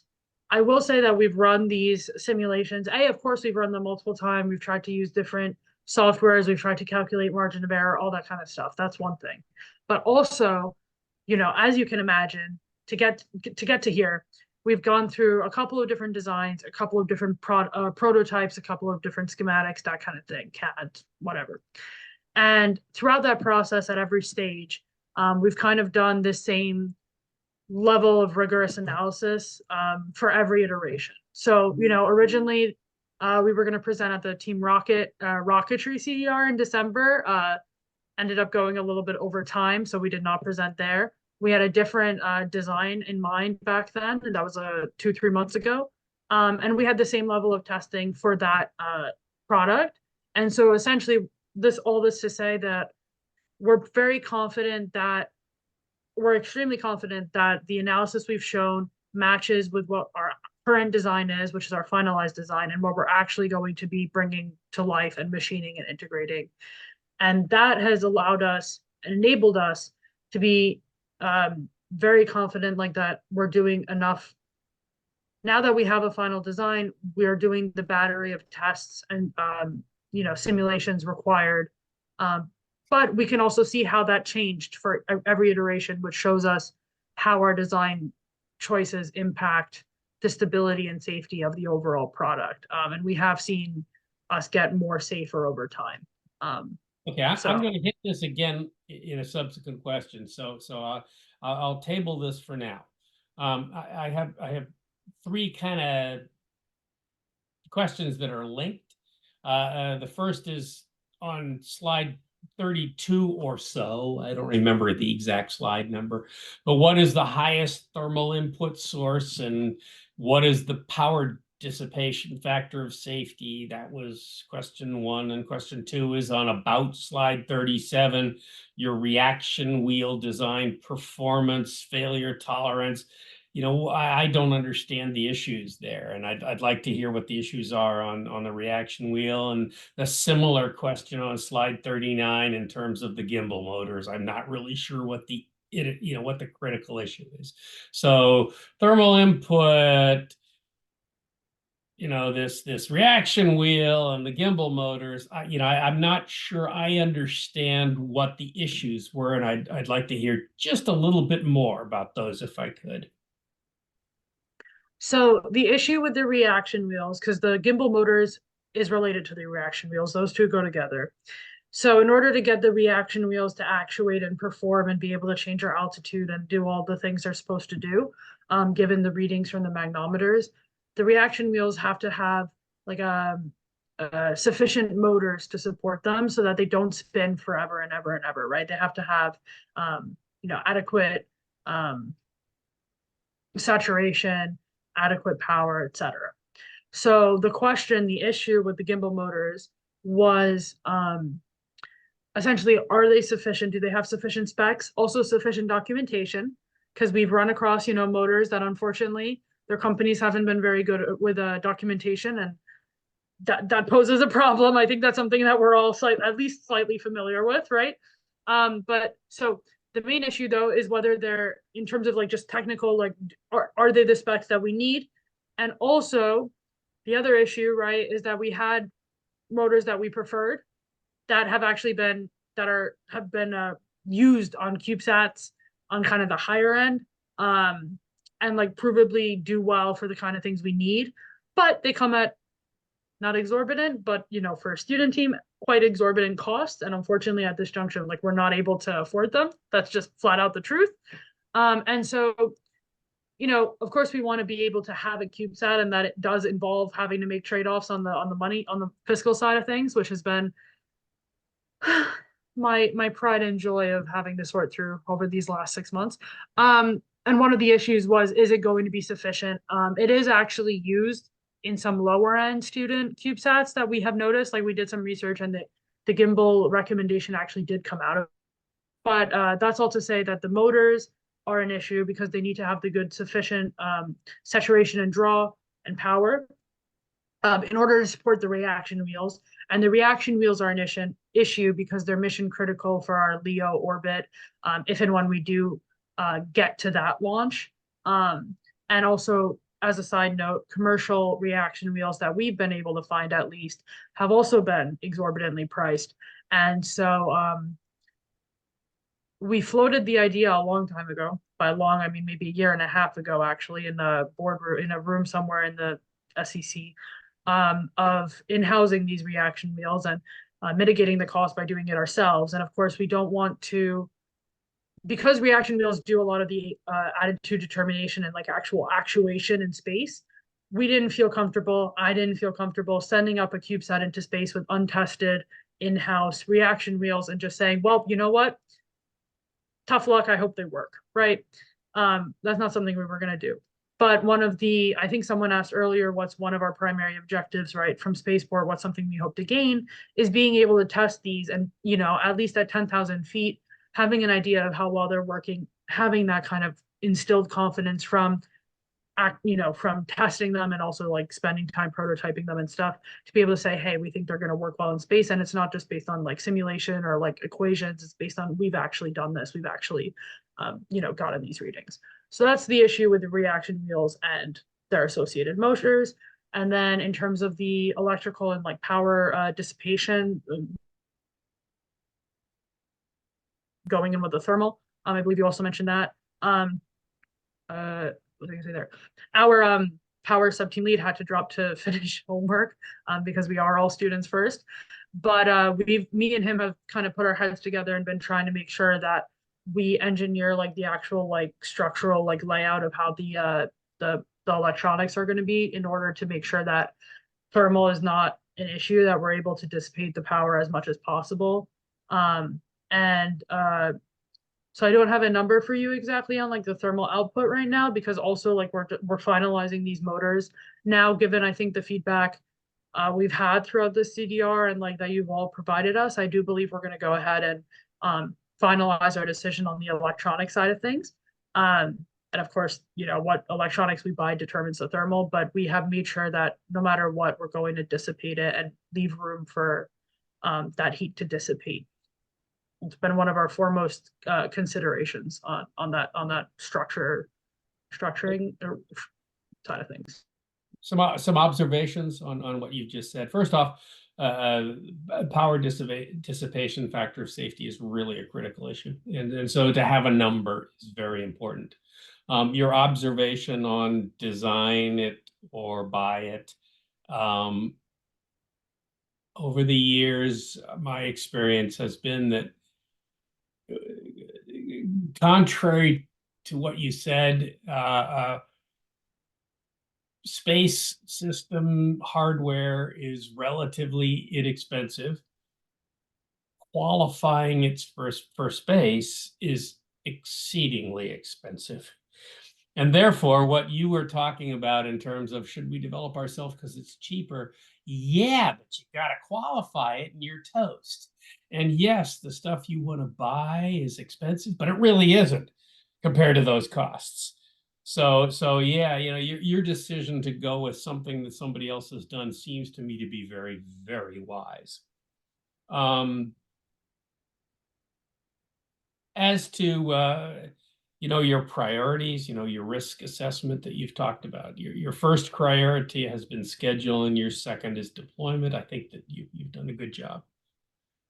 I will say that we've run these simulations. Of course, we've run them multiple times. We've tried to use different softwares. We've tried to calculate margin of error, all that kind of stuff. That's one thing. But also, as you can imagine, to get to here, we've gone through a couple of different designs, a couple of different prototypes, a couple of different schematics, that kind of thing, CAD, whatever. And throughout that process, at every stage, we've kind of done the same level of rigorous analysis for every iteration. So, originally we were going to present at the Team Rocketry CDR in December. Ended up going a little bit over time, so we did not present there. We had a different design in mind back then, and that was 2-3 months ago. And we had the same level of testing for that product. And so essentially, all this to say that we're extremely confident that the analysis we've shown matches with what our current design is, which is our finalized design, and what we're actually going to be bringing to life and machining and integrating. And that has allowed us and enabled us to be very confident like that we're doing enough. Now that we have a final design, we are doing the battery of tests and simulations required. But we can also see how that changed for every iteration, which shows us how our design choices impact the stability and safety of the overall product. And we have seen us get more safer over time. Okay, I'm going to hit this again in a subsequent question. So I'll table this for now. I have 3 kind of questions that are linked. The first is on slide 32 or so. I don't remember the exact slide number, but what is the highest thermal input source and what is the power dissipation factor of safety? That was question 1. And question 2 is on about slide 37, your reaction wheel design performance, failure tolerance. I don't understand the issues there, and I'd like to hear what the issues are on the reaction wheel. And a similar question on slide 39 in terms of the gimbal motors. I'm not really sure what the critical issue is. So thermal input, this reaction wheel and the gimbal motors. I'm not sure I understand what the issues were, and I'd like to hear just a little bit more about those if I could. So the issue with the reaction wheels, because the gimbal motors is related to the reaction wheels, those two go together. So in order to get the reaction wheels to actuate and perform and be able to change our altitude and do all the things they're supposed to do, given the readings from the magnometers, the reaction wheels have to have like sufficient motors to support them so that they don't spin forever and ever and ever, right? They have to have adequate saturation, adequate power, etc. So the issue with the gimbal motors was essentially, are they sufficient? Do they have sufficient specs? Also sufficient documentation, because we've run across, motors that unfortunately their companies haven't been very good with documentation, and that poses a problem. I think that's something that we're all at least slightly familiar with, right? But so the main issue though is whether they're, in terms of like just technical, like are they the specs that we need? And also the other issue, right, is that we had motors that we preferred that have actually been used on CubeSats on kind of the higher end, and like provably do well for the kind of things we need, but they come at not exorbitant, but for a student team, quite exorbitant costs. And unfortunately at this junction, like we're not able to afford them. That's just flat out the truth. And so, of course we want to be able to have a CubeSat, and that it does involve having to make trade-offs on the money, on the fiscal side of things, which has been my pride and joy of having to sort through over these last 6 months. And one of the issues was, is it going to be sufficient? It is actually used in some lower end student CubeSats that we have noticed. Like, we did some research, and the gimbal recommendation actually did come out of. But that's all to say that the motors are an issue because they need to have the good sufficient saturation and draw and power in order to support the reaction wheels. And the reaction wheels are an issue because they're mission critical for our LEO orbit, if and when we do get to that launch. And also, as a side note, commercial reaction wheels that we've been able to find, at least, have also been exorbitantly priced. And so we floated the idea a long time ago. By long, I mean maybe a year and a half ago, actually, in the boardroom, in a room somewhere in the SEC, of in-housing these reaction wheels and mitigating the cost by doing it ourselves. And of course, we don't want to, because reaction wheels do a lot of the attitude determination and like actual actuation in space. We didn't feel comfortable. I didn't feel comfortable sending up a CubeSat into space with untested in-house reaction wheels and just saying, well, you know what? Tough luck. I hope they work, right? That's not something we were going to do. But one of the, I think someone asked earlier, what's one of our primary objectives, right? From Spaceport, what's something we hope to gain is being able to test these and, you know, at least at 10,000 feet, having an idea of how well they're working, having that kind of instilled confidence from, you know, from testing them and also like spending time prototyping them and stuff to be able to say, hey, we think they're going to work well in space. And it's not just based on like simulation or like equations. It's based on, we've actually done this. We've actually, you know, gotten these readings. So that's the issue with the reaction wheels and their associated motors. And then in terms of the electrical and like power dissipation, going in with the thermal, I believe you also mentioned that. What was I gonna say there? Our power sub-team lead had to drop to finish homework because we are all students first. But me and him have kind of put our heads together and been trying to make sure that we engineer like the actual like structural like layout of how the electronics are going to be in order to make sure that thermal is not an issue, that we're able to dissipate the power as much as possible. So I don't have a number for you exactly on like the thermal output right now, because also like we're finalizing these motors now, given I think the feedback we've had throughout the CDR and like that you've all provided us. I do believe we're going to go ahead and finalize our decision on the electronic side of things. And of course, you know, what electronics we buy determines the thermal, but we have made sure that no matter what, we're going to dissipate it and leave room for that heat to dissipate. It's been one of our foremost considerations on that structuring side of things. Some observations on what you've just said. First off, power dissipation factor of safety is really a critical issue, and so to have a number is very important. Your observation on design it or buy it. Over the years, my experience has been that, contrary to what you said, space system hardware is relatively inexpensive. Qualifying it for space is exceedingly expensive. And therefore, what you were talking about in terms of should we develop ourselves because it's cheaper? Yeah, but you got to qualify it and you're toast. And yes, the stuff you want to buy is expensive, but it really isn't compared to those costs. So yeah, you know, your decision to go with something that somebody else has done seems to me to be very, very wise. As to you know, your priorities, you know, your risk assessment that you've talked about. Your first priority has been schedule, and your second is deployment. I think that you've done a good job.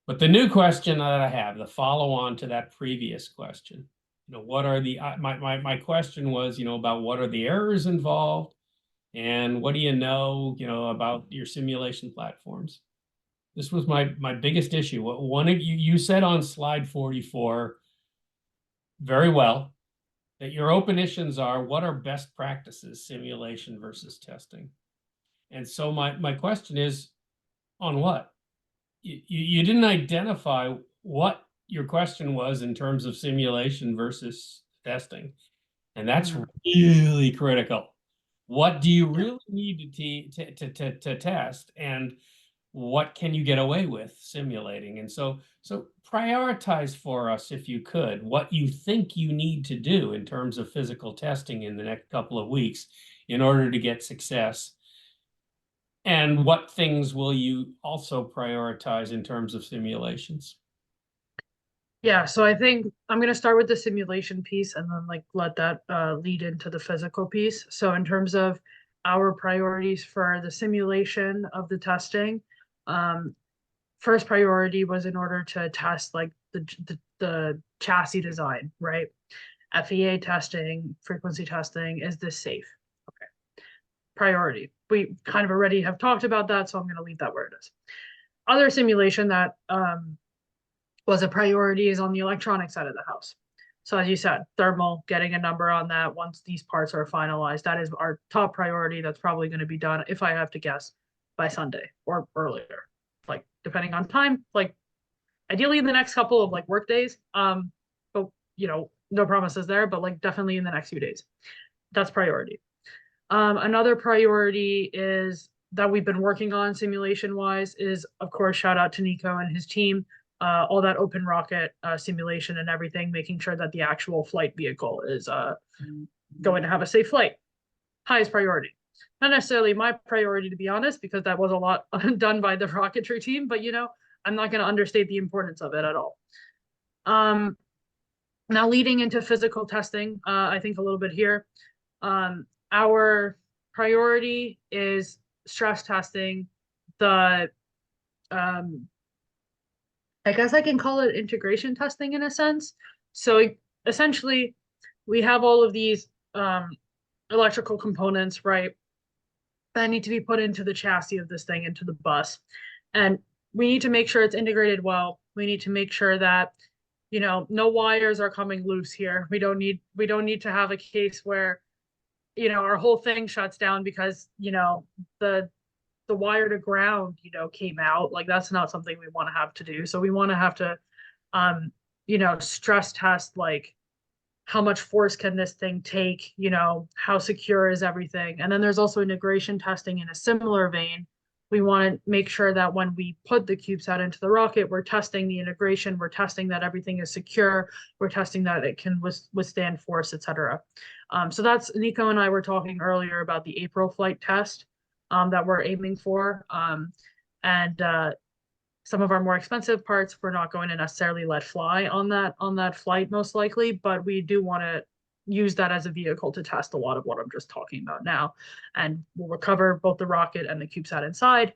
But the new question that I have, the follow-on to that previous question, you know, what are the my question was, you know, about what are the errors involved, and what do you know about your simulation platforms? This was my biggest issue. One of you said on slide 44 very well that your open issues are what are best practices, simulation versus testing. And so my question is, on what? You didn't identify what your question was in terms of simulation versus testing. And that's really critical. What do you really need to test, and what can you get away with simulating? And so prioritize for us, if you could, what you think you need to do in terms of physical testing in the next couple of weeks in order to get success. And what things will you also prioritize in terms of simulations? Yeah, so I think I'm gonna start with the simulation piece and then like let that lead into the physical piece. So in terms of our priorities for the simulation of the testing, first priority was in order to test like the chassis design, right? FEA testing, frequency testing, is this safe? Okay. Priority. We kind of already have talked about that, so I'm gonna leave that where it is. Other simulation that was a priority is on the electronic side of the house. So as you said, thermal, getting a number on that once these parts are finalized, that is our top priority. That's probably going to be done, if I have to guess, by Sunday or earlier, like depending on time, like ideally in the next couple of like work days. But you know, no promises there, but like definitely in the next few days. That's priority. Another priority is that we've been working on simulation wise is, of course, shout out to Nico and his team. All that open rocket simulation and everything, making sure that the actual flight vehicle is going to have a safe flight. Highest priority. Not necessarily my priority, to be honest, because that was a lot done by the rocketry team, but you know, I'm not going to understate the importance of it at all. Now leading into physical testing, I think a little bit here. Our priority is stress testing the I guess I can call it integration testing in a sense. So essentially, we have all of these electrical components, right, that need to be put into the chassis of this thing, into the bus. And we need to make sure it's integrated well. We need to make sure that, you know, no wires are coming loose here. We don't need to have a case where, you know, our whole thing shuts down because, you know, the wire to ground, you know, came out. Like that's not something we want to have to do. So we want to have to, you know, stress test like how much force can this thing take, you know, how secure is everything. And then there's also integration testing in a similar vein. We want to make sure that when we put the CubeSat into the rocket, we're testing the integration, we're testing that everything is secure, we're testing that it can withstand force, etc. So that's, Nico and I were talking earlier about the April flight test that we're aiming for. And some of our more expensive parts, we're not going to necessarily let fly on that flight most likely, but we do want to use that as a vehicle to test a lot of what I'm just talking about now. And we'll recover both the rocket and the CubeSat inside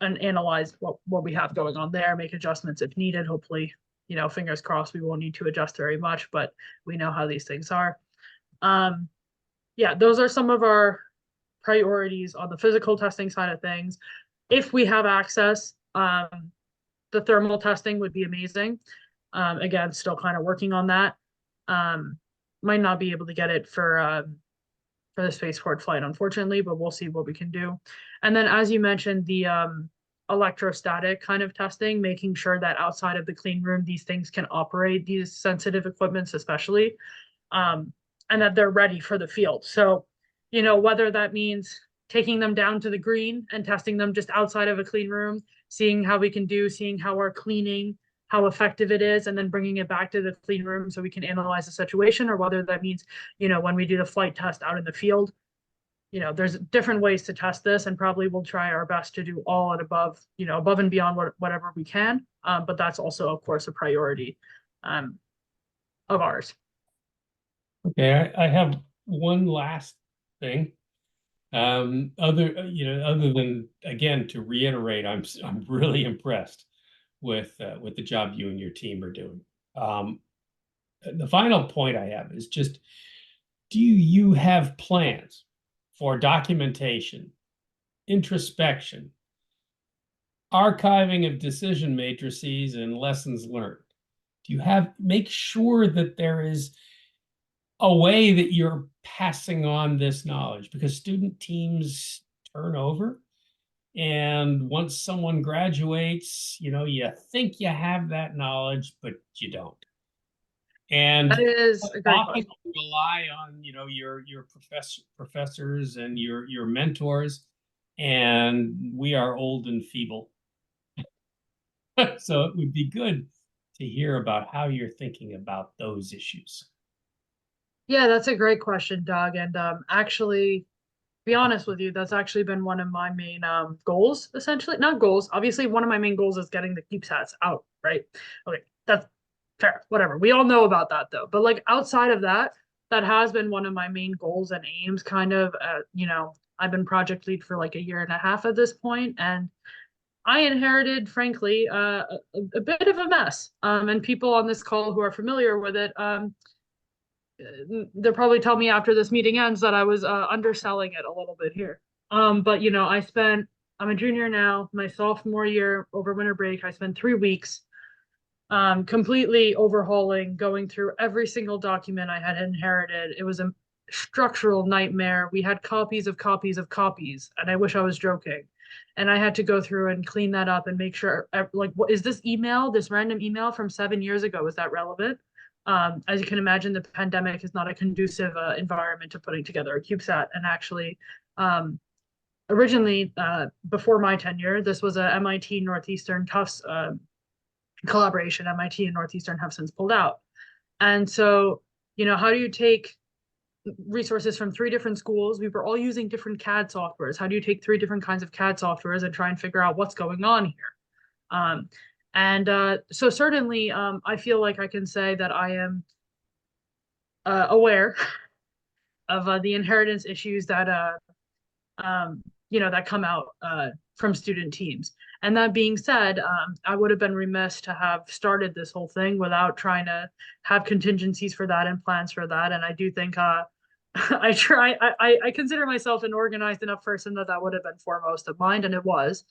and analyze what we have going on there, make adjustments if needed. Hopefully, you know, fingers crossed, we won't need to adjust very much, but we know how these things are. Yeah, those are some of our priorities on the physical testing side of things. If we have access, the thermal testing would be amazing. Again, still kind of working on that. Might not be able to get it for the spaceport flight, unfortunately, but we'll see what we can do. And then, as you mentioned, the electrostatic kind of testing, making sure that outside of the clean room, these things can operate, these sensitive equipments especially, and that they're ready for the field. So, you know, whether that means taking them down to the green and testing them just outside of a clean room, seeing how we can do, seeing how our cleaning, how effective it is, and then bringing it back to the clean room so we can analyze the situation, or whether that means, you know, when we do the flight test out in the field, you know, there's different ways to test this, and probably we'll try our best to do all and above, you know, above and beyond whatever we can. But that's also, of course, a priority of ours. Okay, I have one last thing. Other than, again, to reiterate, I'm really impressed with the job you and your team are doing. The final point I have is just, do you have plans for documentation, introspection, archiving of decision matrices and lessons learned? Do you make sure that there is a way that you're passing on this knowledge? Because student teams turn over, And once someone graduates, you think you have that knowledge, but you don't. And That is a great often question. you rely on, your professors and your mentors, and we are old and feeble. So it would be good to hear about how you're thinking about those issues. Yeah, that's a great question, Doug. And actually, to be honest with you, that's actually been one of my main goals, essentially. Not goals. Obviously, one of my main goals is getting the CubeSats out, right? Okay, that's fair. Whatever. We all know about that though. But like outside of that, that has been one of my main goals and aims, kind of. I've been project lead for like a year and a half at this point, and I inherited, frankly, a bit of a mess. And people on this call who are familiar with it, they'll probably tell me after this meeting ends that I was underselling it a little bit here. But I'm a junior now, my sophomore year over winter break, I spent 3 weeks completely overhauling, going through every single document I had inherited. It was a structural nightmare. We had copies of copies of copies, and I wish I was joking. And I had to go through and clean that up and make sure, like, what is this email, this random email from 7 years ago? Is that relevant? As you can imagine, the pandemic is not a conducive environment to putting together a CubeSat. And actually, originally, before my tenure, this was a MIT Northeastern Tufts collaboration. MIT and Northeastern have since pulled out. And so, how do you take resources from 3 different schools? We were all using different CAD softwares. How do you take 3 different kinds of CAD softwares and try and figure out what's going on here? So certainly, I feel like I can say that I am aware of the inheritance issues that that come out from student teams. And that being said, I would have been remiss to have started this whole thing without trying to have contingencies for that and plans for that. And I do think I consider myself an organized enough person that would have been foremost of mind, and it was.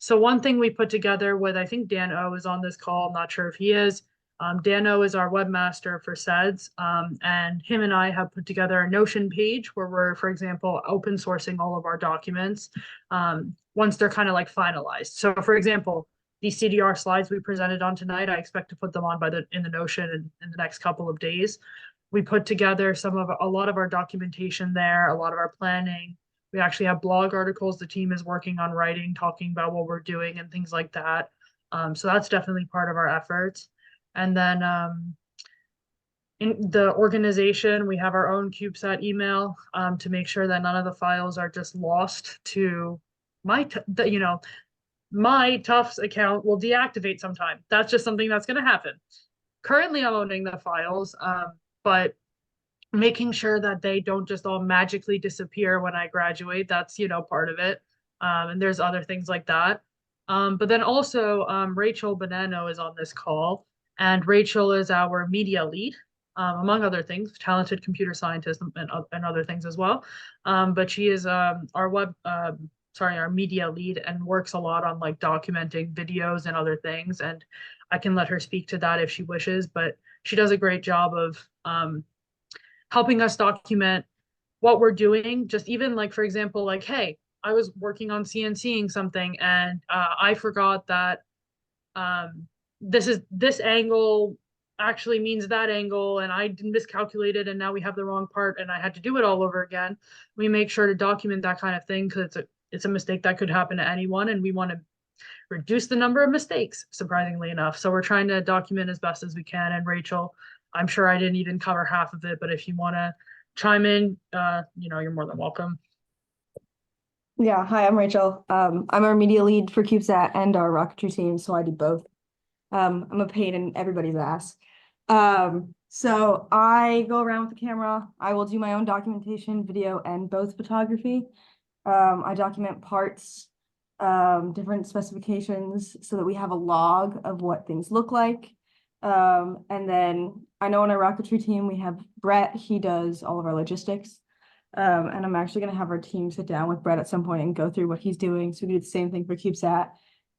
So one thing we put together with, I think Dan O is on this call. I'm not sure if he is. Dan O is our webmaster for SEDS, and him and I have put together a Notion page where we're, for example, open sourcing all of our documents once they're kind of like finalized. So, for example, these CDR slides we presented on tonight, I expect to put them on in the Notion in the next couple of days. We put together a lot of our documentation there, a lot of our planning. We actually have blog articles the team is working on writing, talking about what we're doing and things like that. So that's definitely part of our efforts. And then in the organization, we have our own CubeSat email to make sure that none of the files are just lost to my Tufts account will deactivate sometime. That's just something that's going to happen. Currently, I'm owning the files, but making sure that they don't just all magically disappear when I graduate, that's, part of it. And there's other things like that. But then also Rachel Bonanno is on this call, and Rachel is our media lead, among other things, talented computer scientist and other things as well. But she is our media lead and works a lot on like documenting videos and other things. And I can let her speak to that if she wishes, but she does a great job of helping us document what we're doing. Just even like, for example, like, hey, I was working on CNCing something and I forgot that this angle actually means that angle, and I miscalculated, and now we have the wrong part, and I had to do it all over again. We make sure to document that kind of thing because it's a mistake that could happen to anyone, and we want to reduce the number of mistakes, surprisingly enough. So we're trying to document as best as we can. And Rachel, I'm sure I didn't even cover half of it, but if you want to chime in, you're more than welcome. Yeah, hi, I'm Rachel. I'm our media lead for CubeSat and our rocketry team, so I do both. I'm a pain in everybody's ass. So I go around with the camera. I will do my own documentation, video, and both photography. I document parts, different specifications so that we have a log of what things look like. And then I know on our rocketry team, we have Brett. He does all of our logistics. And I'm actually going to have our team sit down with Brett at some point and go through what he's doing. So we do the same thing for CubeSat.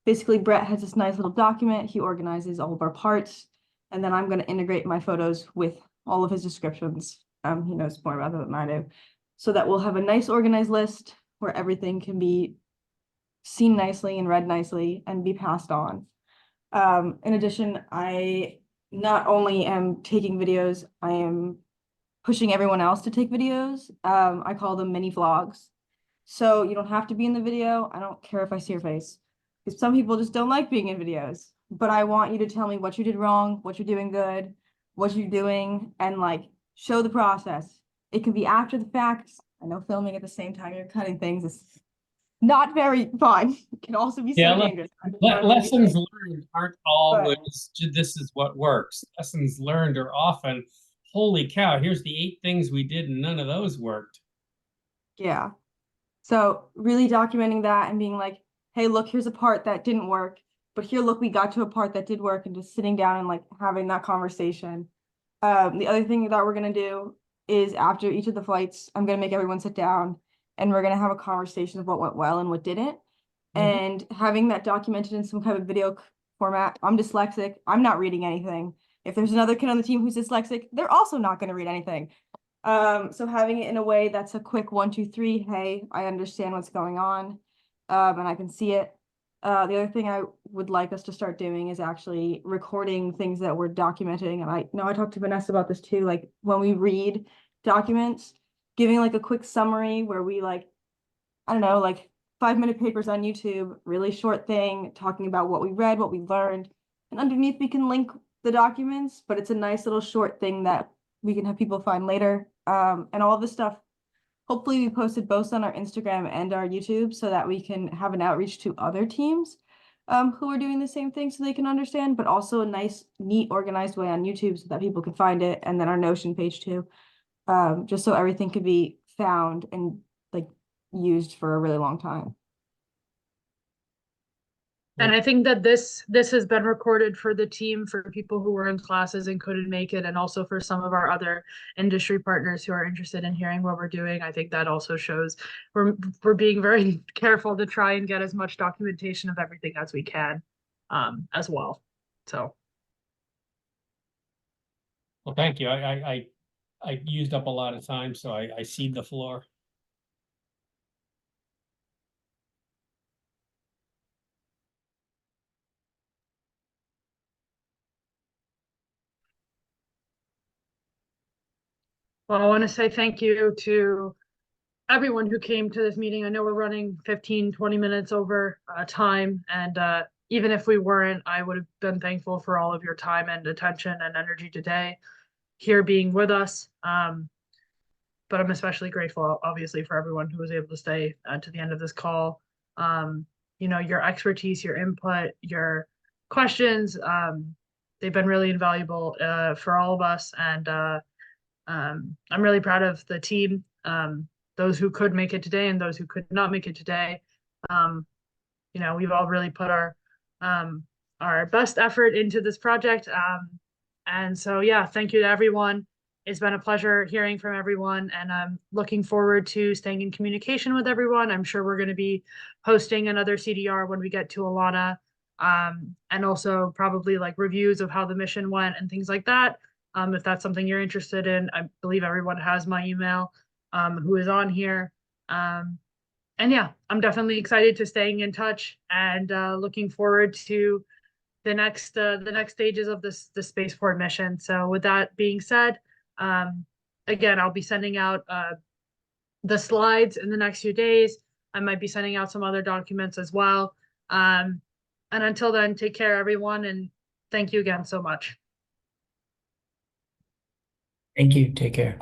Basically, Brett has this nice little document. He organizes all of our parts. And then I'm going to integrate my photos with all of his descriptions. He knows more about that than I do. So that we'll have a nice organized list where everything can be seen nicely and read nicely and be passed on. In addition, I not only am taking videos, I am pushing everyone else to take videos. I call them mini vlogs. So you don't have to be in the video. I don't care if I see your face, because some people just don't like being in videos. But I want you to tell me what you did wrong, what you're doing good, what you're doing, and like show the process. It can be after the fact. I know filming at the same time you're cutting things is not very fun. It can also be Yeah, so dangerous. lessons learned aren't always But- this is what works. Lessons learned are often, holy cow, here's the 8 things we did and none of those worked. Yeah. So really documenting that and being like, hey, look, here's a part that didn't work, but here, look, we got to a part that did work, and just sitting down and like having that conversation. The other thing that we're gonna do is after each of the flights, I'm gonna make everyone sit down and we're gonna have a conversation of what went well and what didn't. And having that documented in some kind of video format. I'm dyslexic. I'm not reading anything. If there's another kid on the team who's dyslexic, they're also not going to read anything. So having it in a way that's a quick 1, 2, 3, hey, I understand what's going on, and I can see it. The other thing I would like us to start doing is actually recording things that we're documenting. And I know I talked to Vanessa about this too, like when we read documents, giving like a quick summary where we like, I don't know, like 5-minute papers on YouTube, really short thing, talking about what we read, what we learned. And underneath we can link the documents, but it's a nice little short thing that we can have people find later. And all of this stuff, hopefully we posted both on our Instagram and our YouTube so that we can have an outreach to other teams who are doing the same thing so they can understand, but also a nice, neat, organized way on YouTube so that people can find it. And then our Notion page too, just so everything could be found and like used for a really long time. And I think that this has been recorded for the team, for people who were in classes and couldn't make it, and also for some of our other industry partners who are interested in hearing what we're doing. I think that also shows we're being very careful to try and get as much documentation of everything as we can, as well. So. Well, thank you. I used up a lot of time, so I cede the floor. Well, I want to say thank you to everyone who came to this meeting. I know we're running 15, 20 minutes over time, and even if we weren't, I would have been thankful for all of your time and attention and energy today here being with us. But I'm especially grateful, obviously, for everyone who was able to stay to the end of this call. Your expertise, your input, your questions, they've been really invaluable for all of us. And I'm really proud of the team, those who could make it today and those who could not make it today. We've all really put our best effort into this project. And so, yeah, thank you to everyone. It's been a pleasure hearing from everyone, and I'm looking forward to staying in communication with everyone. I'm sure we're going to be hosting another CDR when we get to Alana, and also probably like reviews of how the mission went and things like that. If that's something you're interested in, I believe everyone has my email, who is on here. And yeah, I'm definitely excited to staying in touch and looking forward to the next stages of the spaceport mission. So with that being said, again, I'll be sending out the slides in the next few days. I might be sending out some other documents as well. And until then, take care, everyone, and thank you again so much. Thank you. Take care.